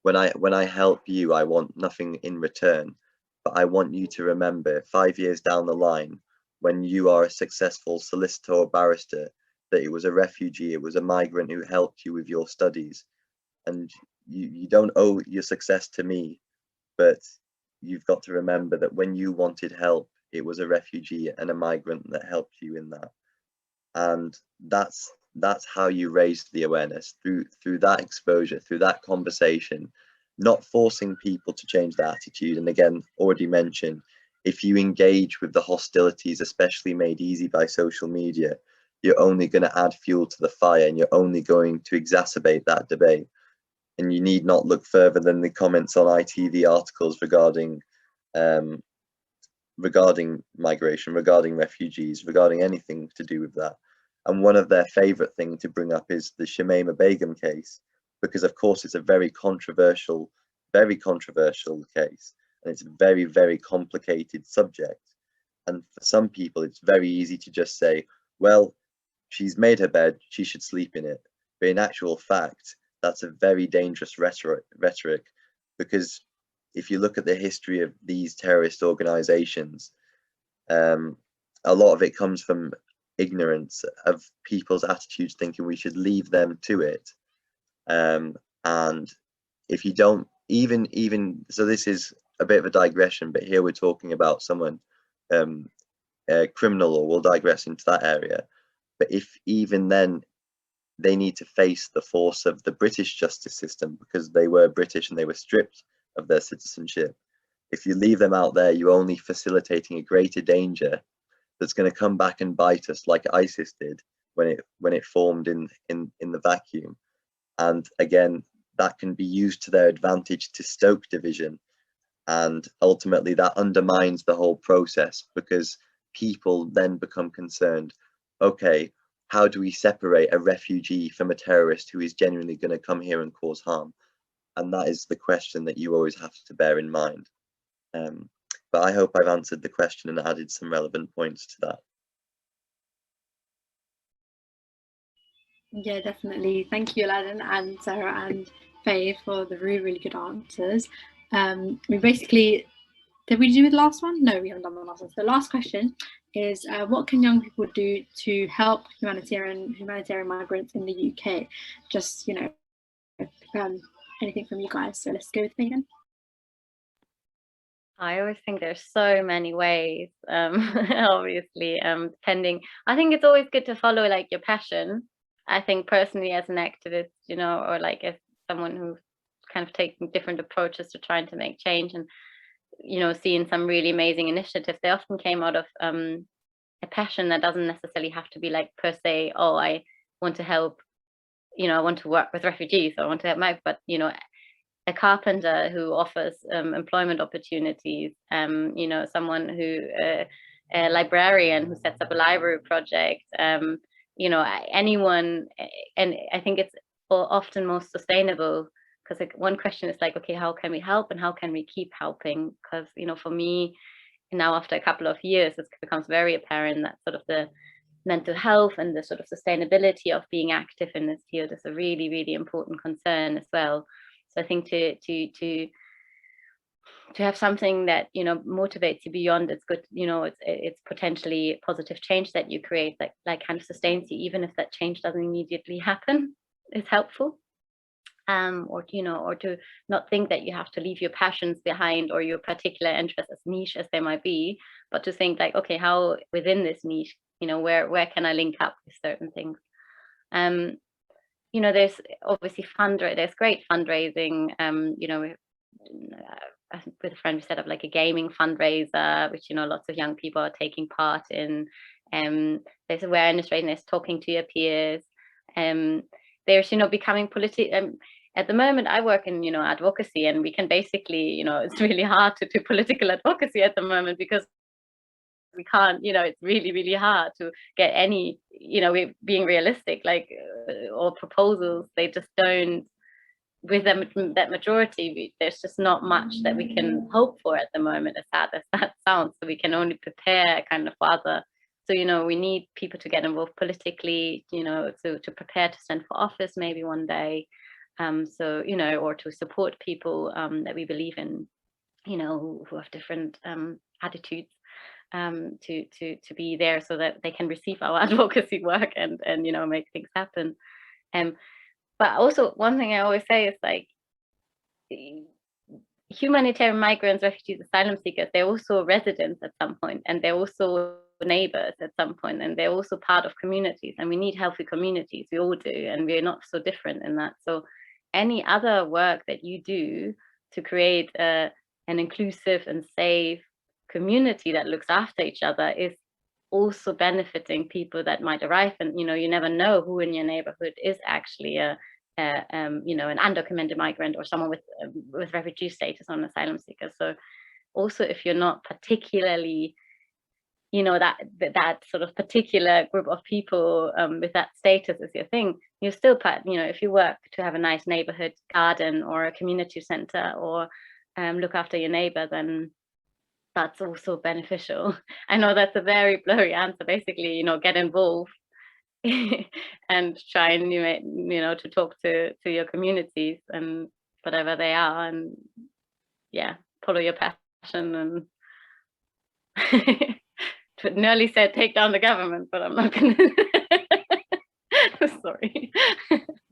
Speaker 5: when I help you, I want nothing in return, but I want you to remember 5 years down the line, when you are a successful solicitor or barrister, that it was a refugee, it was a migrant who helped you with your studies. And you don't owe your success to me, but you've got to remember that when you wanted help, it was a refugee and a migrant that helped you in that. And that's how you raise the awareness, through that exposure, through that conversation, not forcing people to change their attitude. And again, already mentioned, if you engage with the hostilities, especially made easy by social media, you're only going to add fuel to the fire, and you're only going to exacerbate that debate. And you need not look further than the comments on ITV articles regarding migration, regarding refugees, regarding anything to do with that. And one of their favorite thing to bring up is the Shamima Begum case, because of course it's a very controversial case, and it's a very, very complicated subject. And for some people, it's very easy to just say, well, she's made her bed, she should sleep in it. But in actual fact, that's a very dangerous rhetoric, because if you look at the history of these terrorist organizations, a lot of it comes from ignorance of people's attitudes, thinking we should leave them to it. And if you don't, even so, this is a bit of a digression, but here we're talking about someone, a criminal, or we'll digress into that area. But if even then, they need to face the force of the British justice system, because they were British and they were stripped of their citizenship. If you leave them out there, you're only facilitating a greater danger that's going to come back and bite us, like ISIS did when it formed in the vacuum. And again, that can be used to their advantage to stoke division, and ultimately that undermines the whole process, because people then become concerned, okay, how do we separate a refugee from a terrorist who is genuinely going to come here and cause harm? And that is the question that you always have to bear in mind. But I hope I've answered the question and added some relevant points to that.
Speaker 2: Yeah, definitely. Thank you, Aladdin and Sarah and Faye, for the really, really good answers. We basically, did we do the last one? No, we haven't done the last one. So the last question is, what can young people do to help humanitarian migrants in the UK? Just, you know, anything from you guys. So let's go with Megan.
Speaker 3: I always think there's so many ways, obviously, depending. I think it's always good to follow like your passion. I think personally as an activist, you know, or like as someone who's kind of taking different approaches to trying to make change, and, you know, seeing some really amazing initiatives, they often came out of a passion that doesn't necessarily have to be like per se, oh, I want to help, you know, I want to work with refugees, or I want to help but, you know, a carpenter who offers employment opportunities, you know, someone who, a librarian who sets up a library project, you know, anyone. And I think it's often most sustainable, because like one question is like, okay, how can we help and how can we keep helping? Because, you know, for me now, after a couple of years, it becomes very apparent that sort of the mental health and the sort of sustainability of being active in this field is a really, really important concern as well. So I think to have something that, you know, motivates you beyond it's good, you know, it's potentially positive change that you create, like kind of sustains you, even if that change doesn't immediately happen, is helpful. Or, you know, or to not think that you have to leave your passions behind or your particular interests, as niche as they might be, but to think like, okay, how within this niche, you know, where can I link up with certain things? You know, there's obviously there's great fundraising. You know, with a friend, we set up like a gaming fundraiser, which, you know, lots of young people are taking part in. There's awareness raising, there's talking to your peers. There's, you know, becoming at the moment I work in, you know, advocacy, and we can basically, you know, it's really hard to do political advocacy at the moment because we can't, you know, it's really, really hard to get any, you know, we're being realistic, like, or proposals, they just don't, with that majority, there's just not much that we can hope for at the moment, as sad as that sounds. So we can only prepare kind of for other. So, you know, we need people to get involved politically, you know, to prepare to stand for office maybe one day. So, you know, or to support people that we believe in, you know, who have different attitudes. To be there so that they can receive our advocacy work and you know, make things happen. But also one thing I always say is like, humanitarian migrants, refugees, asylum seekers, they're also residents at some point, and they're also neighbors at some point, and they're also part of communities, and we need healthy communities, we all do, and we're not so different in that. So any other work that you do to create an inclusive and safe community that looks after each other is also benefiting people that might arrive. And, you know, you never know who in your neighborhood is actually you know, an undocumented migrant or someone with refugee status or an asylum seeker. So also, if you're not particularly, you know, that sort of particular group of people with that status as your thing, you're still part, you know, if you work to have a nice neighborhood garden or a community center, or look after your neighbor, then that's also beneficial. I know that's a very blurry answer. Basically, you know, get involved and try and, you know, to talk to your communities and whatever they are, and yeah, follow your passion. And nearly said take down the government, but I'm not gonna. Sorry.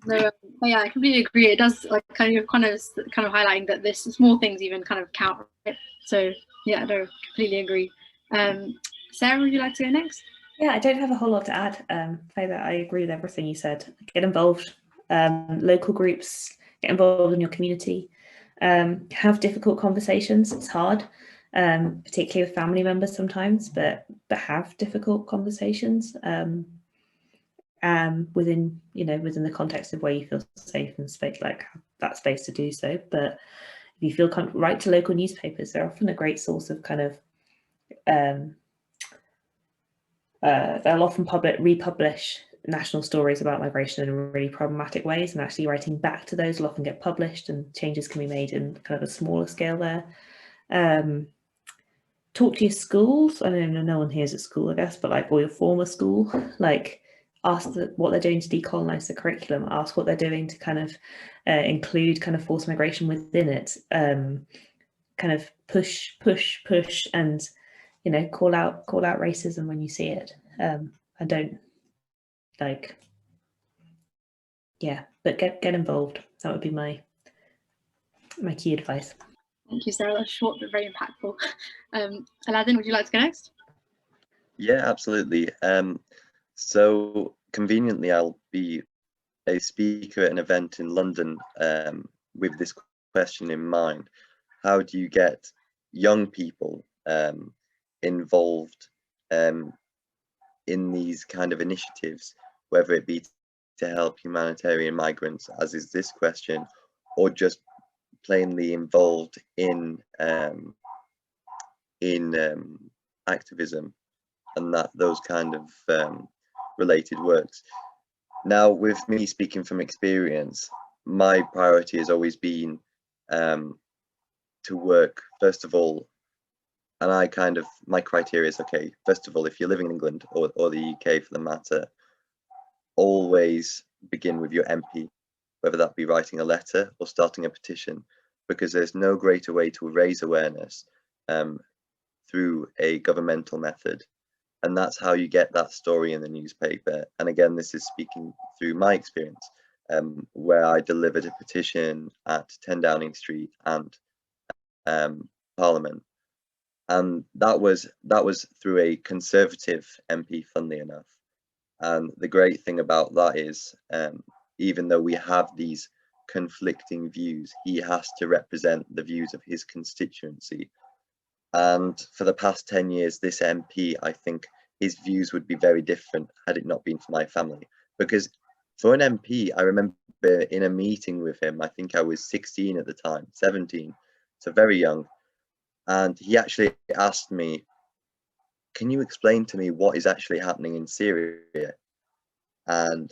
Speaker 2: No, yeah, I completely agree. It does, like, kind of highlighting that this small things even kind of count, right? So yeah, no, completely agree. Sarah, would you like to go next?
Speaker 4: Yeah, I don't have a whole lot to add. Favour, I agree with everything you said. Get involved. Local groups, get involved in your community. Have difficult conversations. It's hard, particularly with family members sometimes, but have difficult conversations. within the context of where you feel safe and space, like that space to do so. But if you feel write to local newspapers, they're often a great source of kind of they'll often republish national stories about migration in really problematic ways, and actually writing back to those will often get published and changes can be made in kind of a smaller scale there. Talk to your schools. I know no one here is at school, I guess, but like, or your former school, like ask what they're doing to decolonize the curriculum, ask what they're doing to kind of include kind of forced migration within it, kind of push and call out racism when you see it. I don't like, yeah, but get involved. That would be my key advice.
Speaker 2: Thank you, Sarah. That's short but very impactful. Aladdin, would you like to go next?
Speaker 5: Yeah, absolutely. So conveniently, I'll be a speaker at an event in London with this question in mind. How do you get young people involved in these kind of initiatives, whether it be to help humanitarian migrants, as is this question, or just plainly involved in activism and those kind of related works. Now, with me speaking from experience, my priority has always been to work, first of all, and my criteria is, okay, first of all, if you're living in England or the UK for the matter, always begin with your MP, whether that be writing a letter or starting a petition, because there's no greater way to raise awareness through a governmental method. And that's how you get that story in the newspaper. And again, this is speaking through my experience, where I delivered a petition at 10 Downing Street and Parliament. And that was through a Conservative MP, funnily enough. And the great thing about that is, even though we have these conflicting views, he has to represent the views of his constituency. And for the past 10 years, this MP, I think his views would be very different had it not been for my family. Because for an MP, I remember in a meeting with him, I think I was 16 at the time, 17, so very young. And he actually asked me, can you explain to me what is actually happening in Syria? And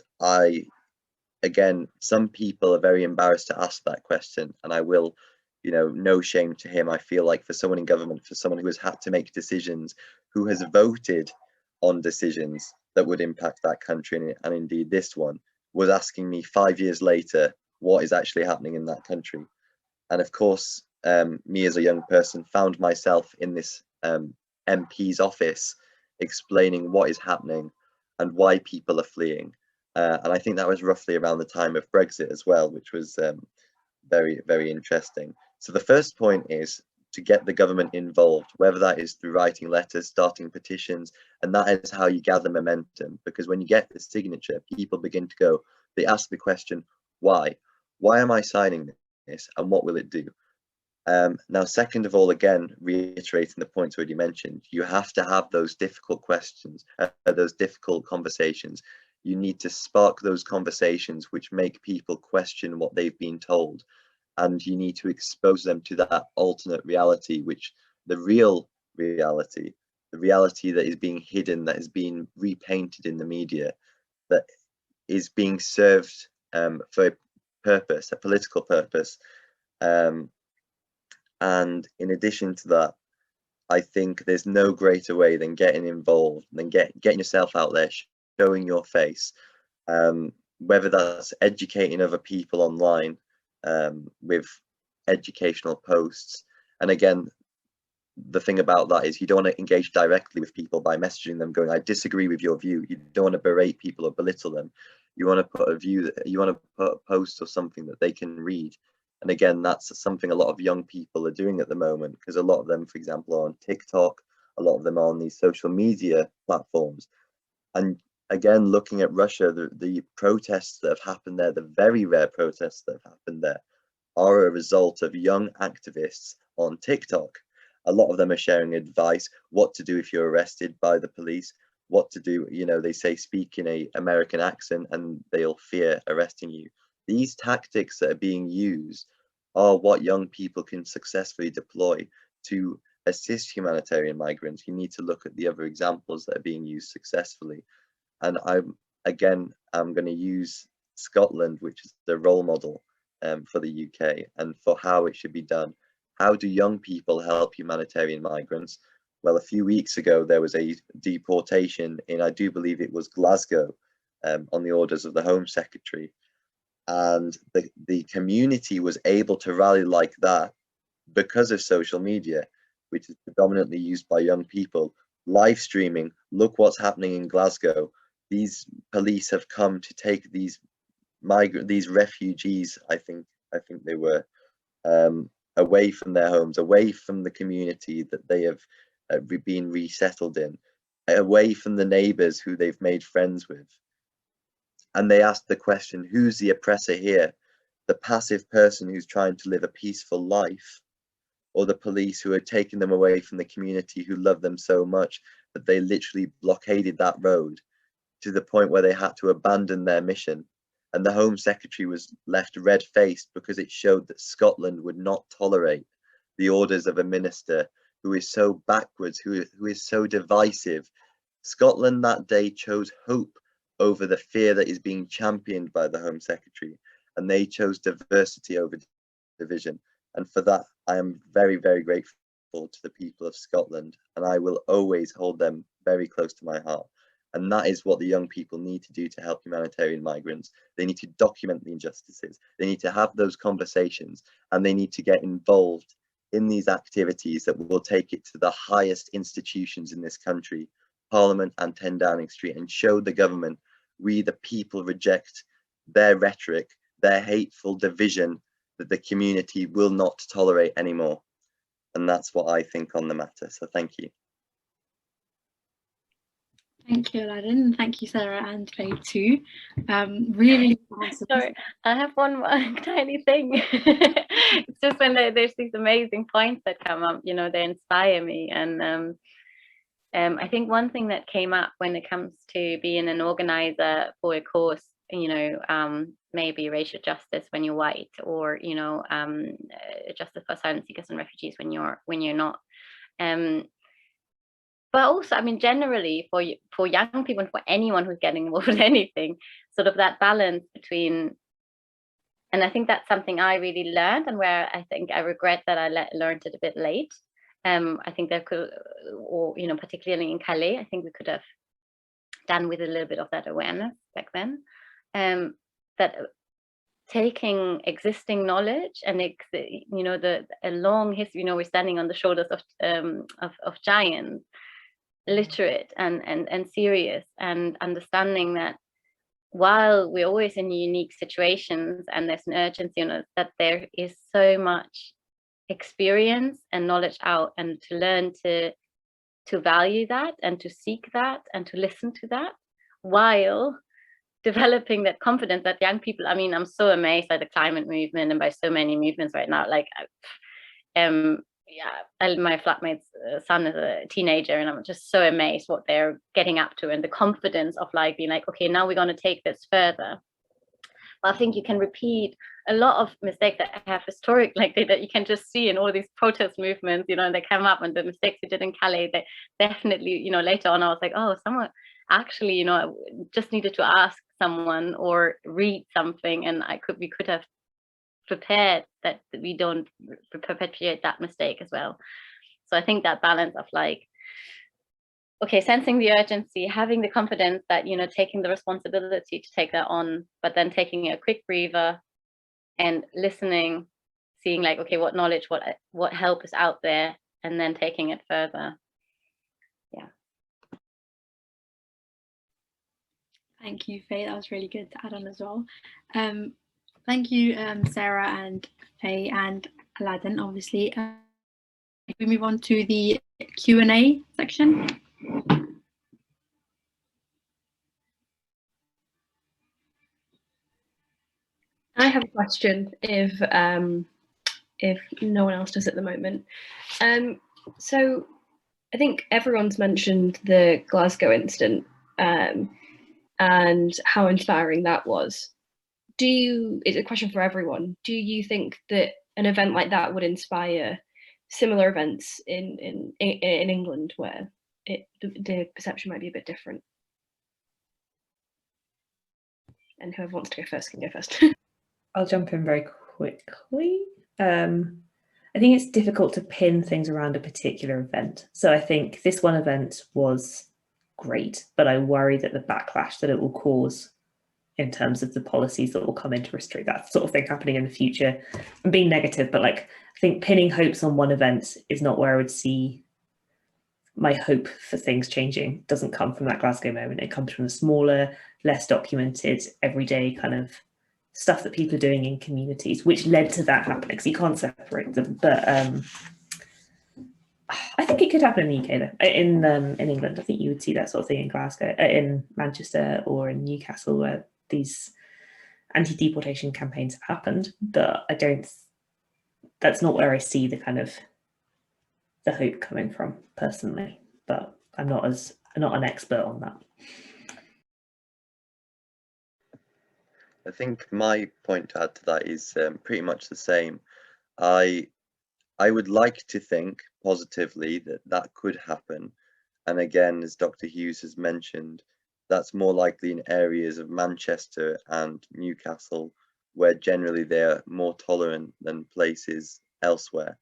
Speaker 5: again, some people are very embarrassed to ask that question, and I will, no shame to him. I feel like for someone in government, for someone who has had to make decisions, who has voted on decisions that would impact that country, and indeed this one, was asking me 5 years later what is actually happening in that country. And of course, me as a young person found myself in this MP's office explaining what is happening and why people are fleeing. And I think that was roughly around the time of Brexit as well, which was very, very interesting. So the first point is to get the government involved, whether that is through writing letters, starting petitions, and that is how you gather momentum. Because when you get the signature, people begin to go, they ask the question, why? Why am I signing this, and what will it do? Now, second of all, again, reiterating the points already mentioned, you have to have those difficult questions, those difficult conversations. You need to spark those conversations which make people question what they've been told. And you need to expose them to that alternate reality, which the real reality, the reality that is being hidden, that is being repainted in the media, that is being served for a purpose, a political purpose. And in addition to that, I think there's no greater way than getting involved, than getting yourself out there, showing your face, whether that's educating other people online with educational posts. And again, the thing about that is you don't want to engage directly with people by messaging them going, I disagree with your view. You don't want to berate people or belittle them. You want to put a post or something that they can read. And again, that's something a lot of young people are doing at the moment, because a lot of them, for example, are on TikTok, a lot of them are on these social media platforms. And again, looking at Russia, the protests that have happened there, the very rare protests that have happened there, are a result of young activists on TikTok. A lot of them are sharing advice, what to do if you're arrested by the police, what to do. You know, they say speak in a American accent and they'll fear arresting you. These tactics that are being used are what young people can successfully deploy to assist humanitarian migrants. You need to look at the other examples that are being used successfully. And I'm going to use Scotland, which is the role model for the UK and for how it should be done. How do young people help humanitarian migrants? Well, a few weeks ago, there was a deportation in, I do believe it was Glasgow, on the orders of the Home Secretary. And the community was able to rally like that because of social media, which is predominantly used by young people. Live streaming, look what's happening in Glasgow. These police have come to take these refugees, I think they were, away from their homes, away from the community that they have been resettled in, away from the neighbors who they've made friends with. And they asked the question, who's the oppressor here? The passive person who's trying to live a peaceful life, or the police who are taking them away from the community who love them so much that they literally blockaded that road to the point where they had to abandon their mission. And the Home Secretary was left red-faced because it showed that Scotland would not tolerate the orders of a minister who is so backwards, who is so divisive. Scotland that day chose hope over the fear that is being championed by the Home Secretary, and they chose diversity over division. And for that, I am very, very grateful to the people of Scotland, and I will always hold them very close to my heart. And that is what the young people need to do to help humanitarian migrants. They need to document the injustices. They need to have those conversations, and they need to get involved in these activities that will take it to the highest institutions in this country, Parliament and 10 Downing Street, and show the government we the people reject their rhetoric, their hateful division that the community will not tolerate anymore. And that's what I think on the matter. So thank you.
Speaker 2: Thank you, Aladdin, and thank you, Sarah and Faye too. Really
Speaker 3: sorry, I have one more tiny thing. It's just when there's these amazing points that come up, you know, they inspire me. And I think one thing that came up when it comes to being an organizer for a course, you know, maybe racial justice when you're white, or, you know, justice for asylum seekers and refugees when you're not. But also, I mean, generally for young people and for anyone who's getting involved with anything, sort of that balance between, and I think that's something I really learned, and where I think I regret that I learned it a bit late. I think there could, or, you know, particularly in Calais, I think we could have done with a little bit of that awareness back then. That taking existing knowledge and, you know, a long history, you know, we're standing on the shoulders of giants, literate and serious, and understanding that while we're always in unique situations and there's an urgency on us, that there is so much experience and knowledge out, and to learn to value that and to seek that and to listen to that, while developing that confidence that young people, I mean, I'm so amazed by the climate movement and by so many movements right now. Like, yeah, my flatmate's son is a teenager, and I'm just so amazed what they're getting up to, and the confidence of like being like, okay, now we're going to take this further. But I think you can repeat a lot of mistakes that have historic, like that you can just see in all these protest movements, you know, and they come up, and the mistakes we did in Calais, they definitely, you know, later on I was like, oh, someone actually, you know, just needed to ask someone or read something, and we could have prepared that we don't perpetuate that mistake as well. So I think that balance of like, okay, sensing the urgency, having the confidence that, you know, taking the responsibility to take that on, but then taking a quick breather and listening, seeing like, okay, what knowledge, what help is out there, and then taking it further. Yeah.
Speaker 2: Thank you, Faye. That was really good to add on as well. Thank you, Sarah and Faye and Aladdin, obviously. We move on to the Q&A section.
Speaker 1: I have a question if no one else does at the moment. So I think everyone's mentioned the Glasgow incident and how inspiring that was. It's a question for everyone. Do you think that an event like that would inspire similar events in England where the perception might be a bit different? And whoever wants to go first can go first.
Speaker 4: I'll jump in very quickly. I think it's difficult to pin things around a particular event. So I think this one event was great, but I worry that the backlash that it will cause in terms of the policies that will come in to restrict that sort of thing happening in the future. I'm being negative, but like, I think pinning hopes on one event is not where I would see my hope for things changing. It doesn't come from that Glasgow moment. It comes from the smaller, less documented, everyday kind of stuff that people are doing in communities, which led to that happening, because you can't separate them. But I think it could happen in the UK though. In England, I think you would see that sort of thing in Glasgow, in Manchester or in Newcastle, where these anti-deportation campaigns have happened. But that's not where I see the kind of the hope coming from personally. But I'm not an expert on that.
Speaker 5: I think my point to add to that is pretty much the same. I would like to think positively that that could happen. And again, as Dr. Hughes has mentioned, that's more likely in areas of Manchester and Newcastle, where generally they're more tolerant than places elsewhere.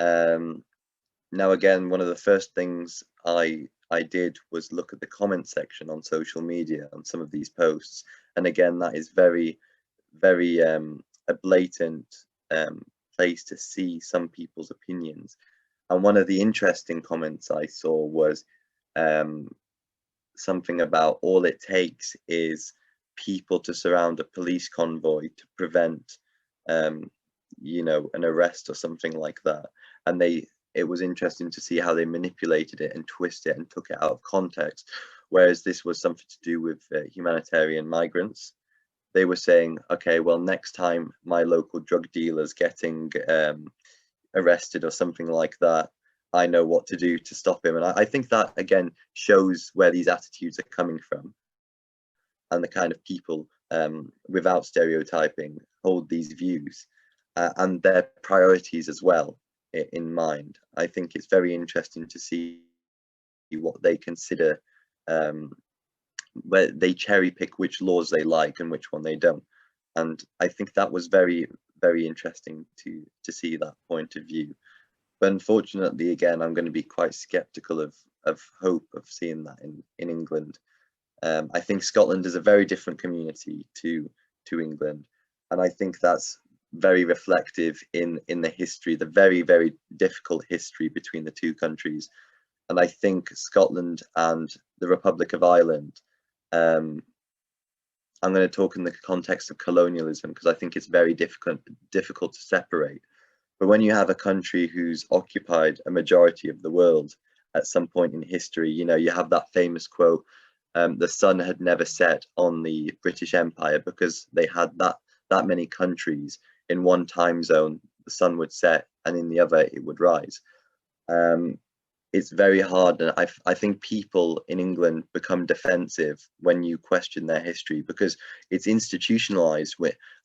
Speaker 5: Now, again, one of the first things I did was look at the comment section on social media on some of these posts. And again, that is very, very a blatant place to see some people's opinions. And one of the interesting comments I saw was something about all it takes is people to surround a police convoy to prevent, you know, an arrest or something like that. And it was interesting to see how they manipulated it and twisted it and took it out of context. Whereas this was something to do with humanitarian migrants. They were saying, okay, well, next time my local drug dealer's getting arrested or something like that, I know what to do to stop him. And I think that, again, shows where these attitudes are coming from and the kind of people, without stereotyping, hold these views and their priorities as well in mind. I think it's very interesting to see what they consider, where they cherry pick which laws they like and which one they don't. And I think that was very, very interesting to see that point of view. But unfortunately, again, I'm going to be quite skeptical of hope of seeing that in England. I think Scotland is a very different community to England, and I think that's very reflective in the history, the very, very difficult history between the two countries. And I think Scotland and the Republic of Ireland, I'm going to talk in the context of colonialism because I think it's very difficult to separate. But when you have a country who's occupied a majority of the world at some point in history, you know, you have that famous quote, the sun had never set on the British Empire because they had that many countries. In one time zone, the sun would set, and in the other, it would rise. It's very hard, and I think people in England become defensive when you question their history because it's institutionalized.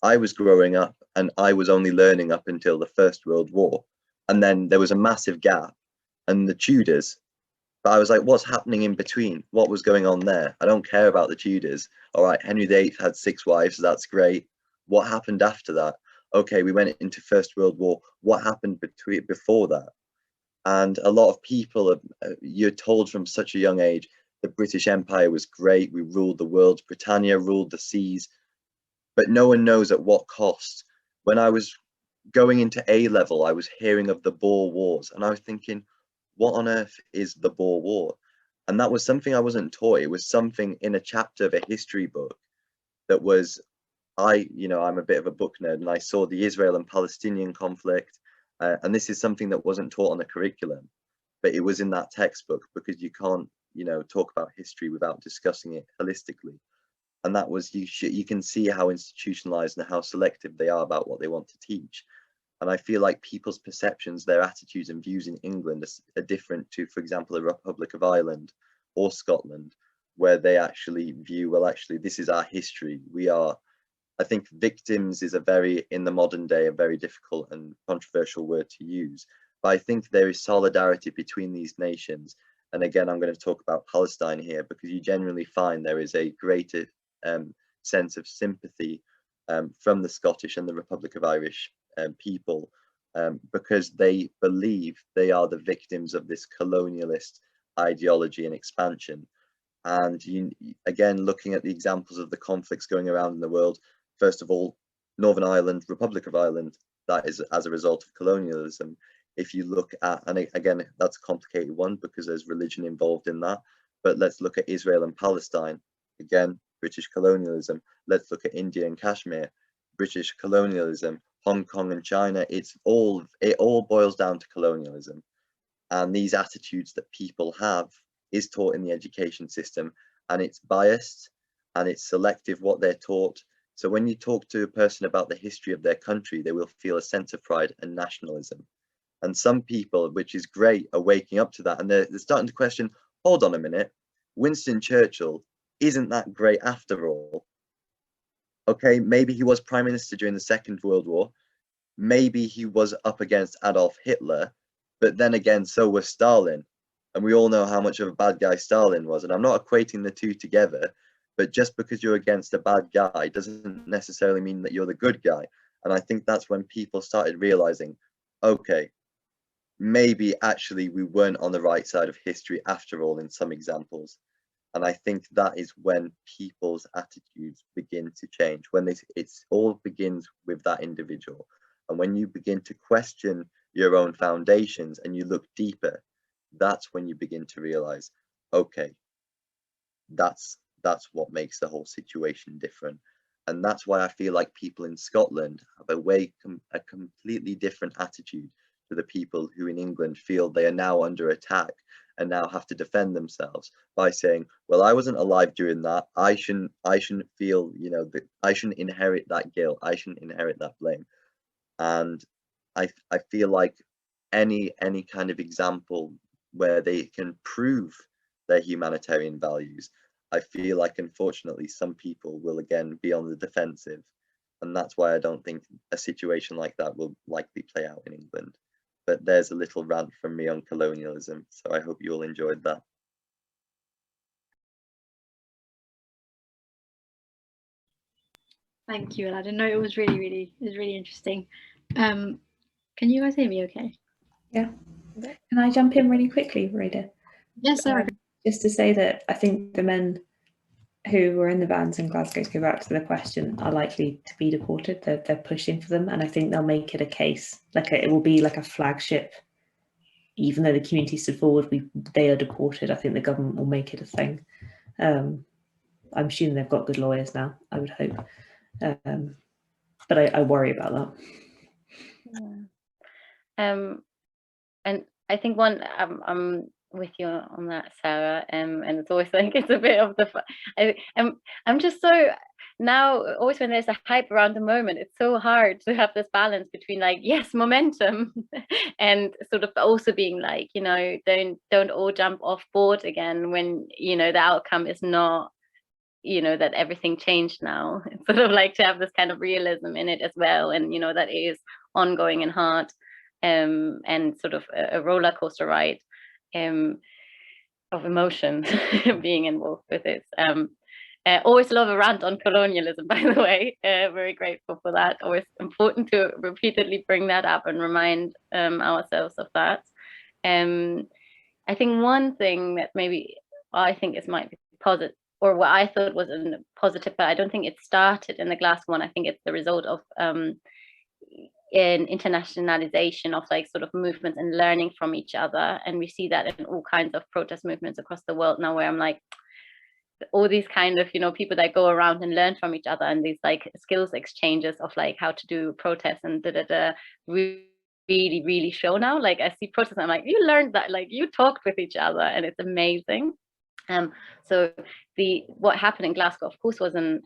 Speaker 5: I was growing up, and I was only learning up until the First World War, and then there was a massive gap, and the Tudors. But I was like, what's happening in between? What was going on there? I don't care about the Tudors. All right, Henry VIII had 6 wives, so that's great. What happened after that? Okay, we went into First World War. What happened before that? And a lot of people, you're told from such a young age, the British Empire was great. We ruled the world. Britannia ruled the seas. But no one knows at what cost. When I was going into A level, I was hearing of the Boer Wars. And I was thinking, what on earth is the Boer War? And that was something I wasn't taught. It was something in a chapter of a history book that was, you know, I'm a bit of a book nerd, and I saw the Israel and Palestinian conflict. And this is something that wasn't taught on the curriculum, but it was in that textbook because you can't, you know, talk about history without discussing it holistically. And that was, you can see how institutionalized and how selective they are about what they want to teach. And I feel like people's perceptions, their attitudes and views in England are different to, for example, the Republic of Ireland or Scotland, where they actually view, well, actually, this is our history. We are, I think victims is in the modern day, a very difficult and controversial word to use. But I think there is solidarity between these nations. And again, I'm going to talk about Palestine here, because you generally find there is a greater sense of sympathy from the Scottish and the Republic of Irish people, because they believe they are the victims of this colonialist ideology and expansion. And again, looking at the examples of the conflicts going around in the world, first of all, Northern Ireland, Republic of Ireland, that is as a result of colonialism. If you look at, and again, that's a complicated one because there's religion involved in that, but let's look at Israel and Palestine, again, British colonialism. Let's look at India and Kashmir, British colonialism. Hong Kong and China, it all boils down to colonialism. And these attitudes that people have is taught in the education system, and it's biased and it's selective what they're taught. So when you talk to a person about the history of their country, they will feel a sense of pride and nationalism. And some people, which is great, are waking up to that, and they're starting to question, hold on a minute, Winston Churchill isn't that great after all. Okay, maybe he was prime minister during the Second World War. Maybe he was up against Adolf Hitler, but then again, so was Stalin. And we all know how much of a bad guy Stalin was. And I'm not equating the two together, but just because you're against a bad guy doesn't necessarily mean that you're the good guy. And I think that's when people started realizing, okay, maybe actually we weren't on the right side of history after all in some examples. And I think that is when people's attitudes begin to change, when it all begins with that individual. And when you begin to question your own foundations and you look deeper, that's when you begin to realize, okay, that's what makes the whole situation different. And that's why I feel like people in Scotland have a completely different attitude to the people who in England feel they are now under attack and now have to defend themselves by saying, well, I wasn't alive during that. I shouldn't feel, I shouldn't inherit that guilt. I shouldn't inherit that blame. And I feel like any kind of example where they can prove their humanitarian values, I feel like unfortunately some people will again be on the defensive. And that's why I don't think a situation like that will likely play out in England. But there's a little rant from me on colonialism, so I hope you all enjoyed that.
Speaker 2: Thank you, Aladdin. No, it was really interesting. Can you guys hear me okay?
Speaker 4: Yeah. Can I jump in really quickly, Rita?
Speaker 2: Yes, sorry.
Speaker 4: Just to say that I think the men who were in the vans in Glasgow, to go back to the question, are likely to be deported. They're pushing for them, and I think they'll make it a case. It will be like a flagship. Even though the community stood forward, they are deported. I think the government will make it a thing. I'm assuming they've got good lawyers now, I would hope. But I worry about that.
Speaker 3: Yeah. And I think I'm with you on that, Sarah. And it's always like it's a bit of I'm just so now always when there's a hype around the moment, it's so hard to have this balance between like, yes, momentum and sort of also being like, don't all jump off board again when the outcome is not that everything changed now. It's sort of like to have this kind of realism in it as well, and that is ongoing and hard, and sort of a roller coaster ride of emotions being involved with it. Always love a rant on colonialism, by the way. Very grateful for that. Always important to repeatedly bring that up and remind ourselves of that. I think one thing that maybe I think might be positive, or what I thought was a positive, but I don't think it started in the Glasgow one. I think it's the result of in internationalization of like sort of movements and learning from each other. And we see that in all kinds of protest movements across the world now, where I'm like, all these kind of people that go around and learn from each other, and these like skills exchanges of like how to do protests and really show now. Like I see protests and I'm like, you learned that, like you talked with each other, and it's amazing. So what happened in Glasgow, of course, was an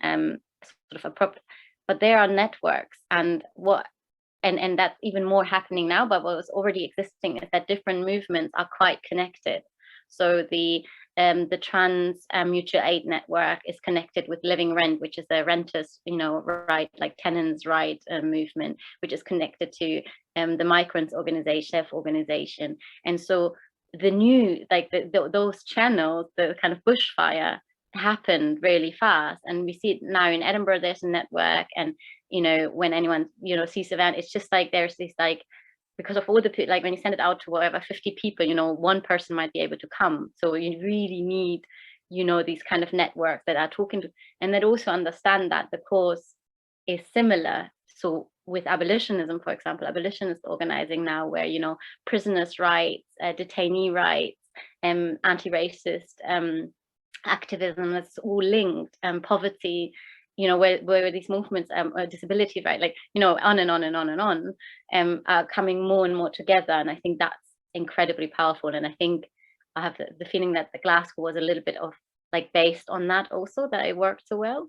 Speaker 3: sort of but there are networks, and what and that's even more happening now, but what was already existing is that different movements are quite connected. So the trans mutual aid network is connected with Living Rent, which is a renters, right, like tenants' right movement, which is connected to the Migrants organization, organization. And so the new, like those channels, the kind of bushfire happened really fast. And we see it now in Edinburgh, there's a network, and when anyone sees event, it's just like there's this, like, because of all the, like, when you send it out to whatever 50 people, one person might be able to come. So you really need these kind of networks that are talking to, and that also understand that the cause is similar. So with abolitionism, for example, abolitionist organizing now, where prisoners' rights, detainee rights, anti-racist activism, that's all linked, poverty, where these movements, disability, right, like, on and on and on and on, are coming more and more together. And I think that's incredibly powerful. And I think I have the feeling that the Glasgow was a little bit of, like, based on that also, that it worked so well,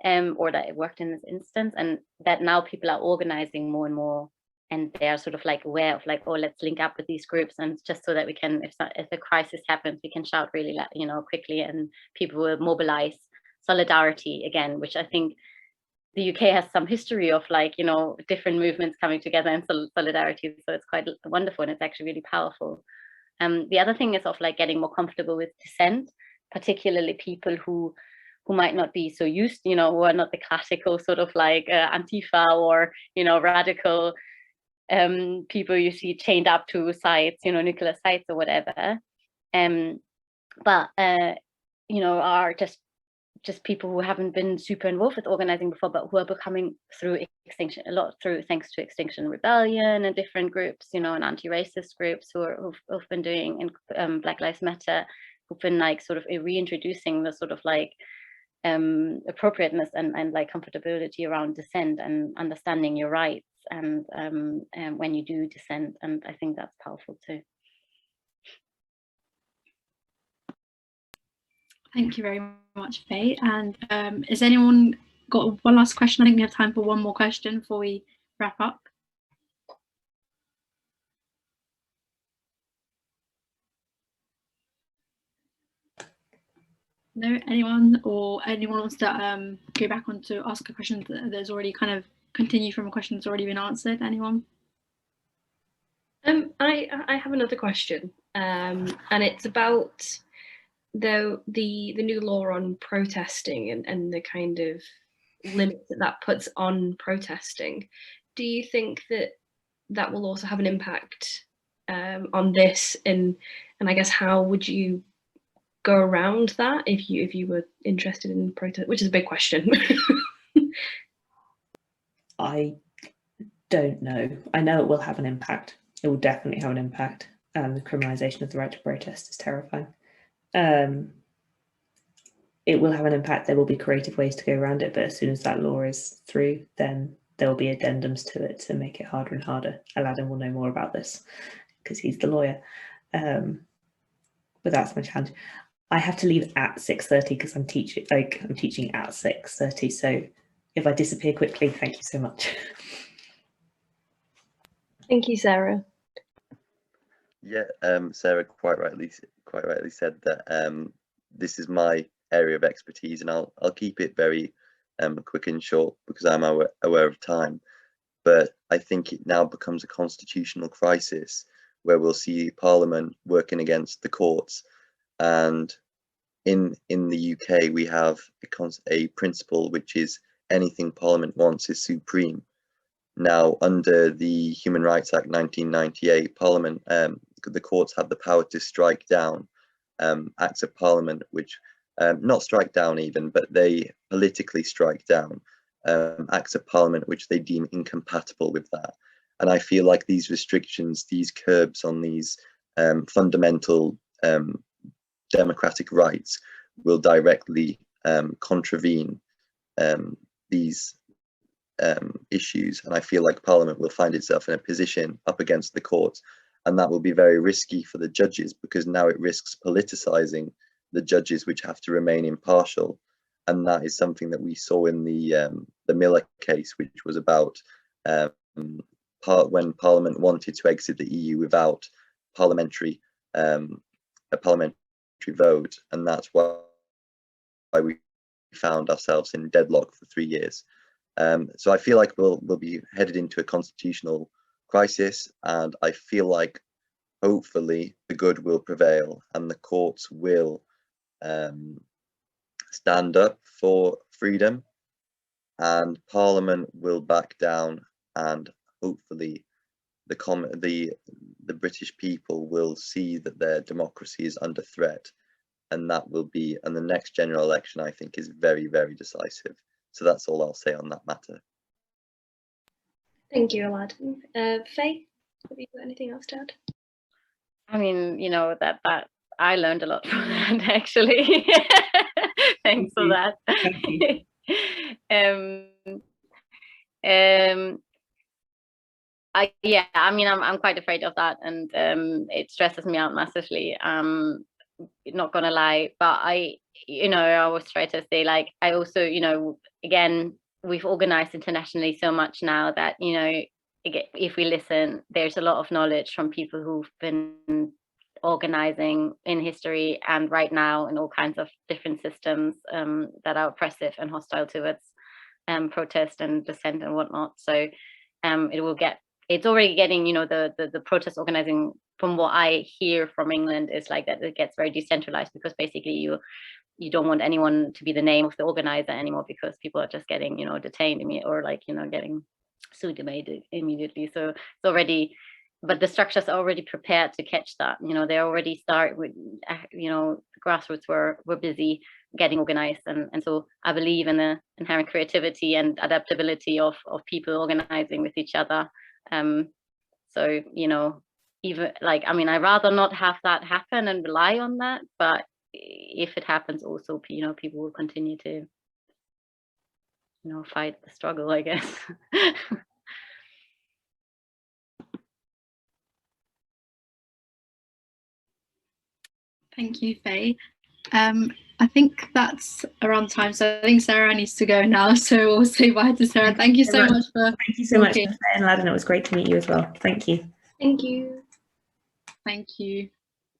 Speaker 3: or that it worked in this instance, and that now people are organizing more and more, and they're sort of like aware of, like, oh, let's link up with these groups, and just so that we can, if a crisis happens, we can shout really, quickly, and people will mobilize solidarity again, which I think the UK has some history of, like, different movements coming together in solidarity. So it's quite wonderful, and it's actually really powerful. The other thing is of, like, getting more comfortable with dissent, particularly people who might not be so used, who are not the classical sort of, like, Antifa or, radical people you see chained up to sites, nuclear sites or whatever, but are just people who haven't been super involved with organizing before, but who are becoming through extinction, a lot through, thanks to Extinction Rebellion and different groups, and anti-racist groups who've been doing in Black Lives Matter, who've been, like, sort of reintroducing the sort of, like, appropriateness and like comfortability around dissent and understanding your rights, and when you do dissent. And I think that's powerful too.
Speaker 2: Thank you very much, Faye. And has anyone got one last question? I think we have time for one more question before we wrap up. No, anyone wants to go back on to ask a question that's already kind of continue from a question that's already been answered? Anyone?
Speaker 1: I have another question, and it's about the new law on protesting and the kind of limits that puts on protesting. Do you think that will also have an impact on this, and I guess how would you go around that if you were interested in protest, which is a big question?
Speaker 4: I don't know. I know it will have an impact. It will definitely have an impact. The criminalisation of the right to protest is terrifying. It will have an impact. There will be creative ways to go around it, but as soon as that law is through, then there will be addendums to it to make it harder and harder. Aladdin will know more about this because he's the lawyer. But that's my challenge. I have to leave at 6:30 because I'm teaching at 6:30. So if I disappear quickly, thank you so much.
Speaker 1: Thank you, Sarah.
Speaker 5: Yeah, Sarah quite rightly said that this is my area of expertise, and I'll keep it very quick and short because I'm aware of time. But I think it now becomes a constitutional crisis where we'll see Parliament working against the courts. And in the UK, we have a principle which is anything Parliament wants is supreme. Now, under the Human Rights Act 1998, Parliament, the courts have the power to strike down acts of Parliament, which not strike down even, but they politically strike down acts of Parliament which they deem incompatible with that. And I feel like these restrictions, these curbs on these fundamental democratic rights will directly contravene these issues. And I feel like Parliament will find itself in a position up against the courts, and that will be very risky for the judges, because now it risks politicizing the judges, which have to remain impartial. And that is something that we saw in the Mira case, which was about when Parliament wanted to exit the EU without parliamentary a parliamentary vote, and that's why we found ourselves in deadlock for 3 years. So I feel like we'll be headed into a constitutional crisis, and I feel like hopefully the good will prevail and the courts will stand up for freedom, and Parliament will back down, and hopefully the British people will see that their democracy is under threat, and that will be, and the next general election I think is very, very decisive. So that's all I'll say on that matter.
Speaker 1: Thank you, Aladdin. Faye, have you got anything else to add?
Speaker 3: I mean, you know, that I learned a lot from that, actually. Thanks for that.
Speaker 4: Thank you.
Speaker 3: Yeah, I mean, I'm quite afraid of that, and it stresses me out massively. Not gonna lie, but I always try to say, like, I also, again, we've organized internationally so much now that, if we listen, there's a lot of knowledge from people who've been organizing in history and right now in all kinds of different systems that are oppressive and hostile towards protest and dissent and whatnot. So it's already getting, the protest organizing, from what I hear from England, is like that it gets very decentralized, because basically you don't want anyone to be the name of the organizer anymore, because people are just getting, detained or like, getting sued immediately. So it's already, but the structures are already prepared to catch that. They already start with, the grassroots were busy getting organized, and so I believe in the inherent creativity and adaptability of people organizing with each other. So even like, I mean, I'd rather not have that happen and rely on that, but if it happens, also people will continue to fight the struggle, I guess.
Speaker 2: Thank you, Faye. I think that's around time, so I think Sarah needs to go now, so we'll say bye to Sarah. Thank you so much for
Speaker 4: Thank you so much, Faye and Aladdin. It was great to meet you as well. Thank you.
Speaker 1: Thank you.
Speaker 2: Thank you.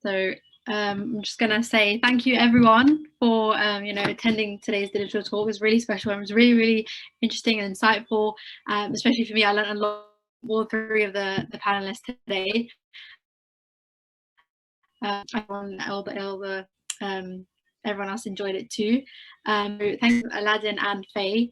Speaker 2: So I'm just gonna say thank you everyone for attending today's digital talk. It was really special and it was really, really interesting and insightful, especially for me. I learned a lot, all three of the panelists today. Everyone else enjoyed it too. Thank you, Aladdin and Faye,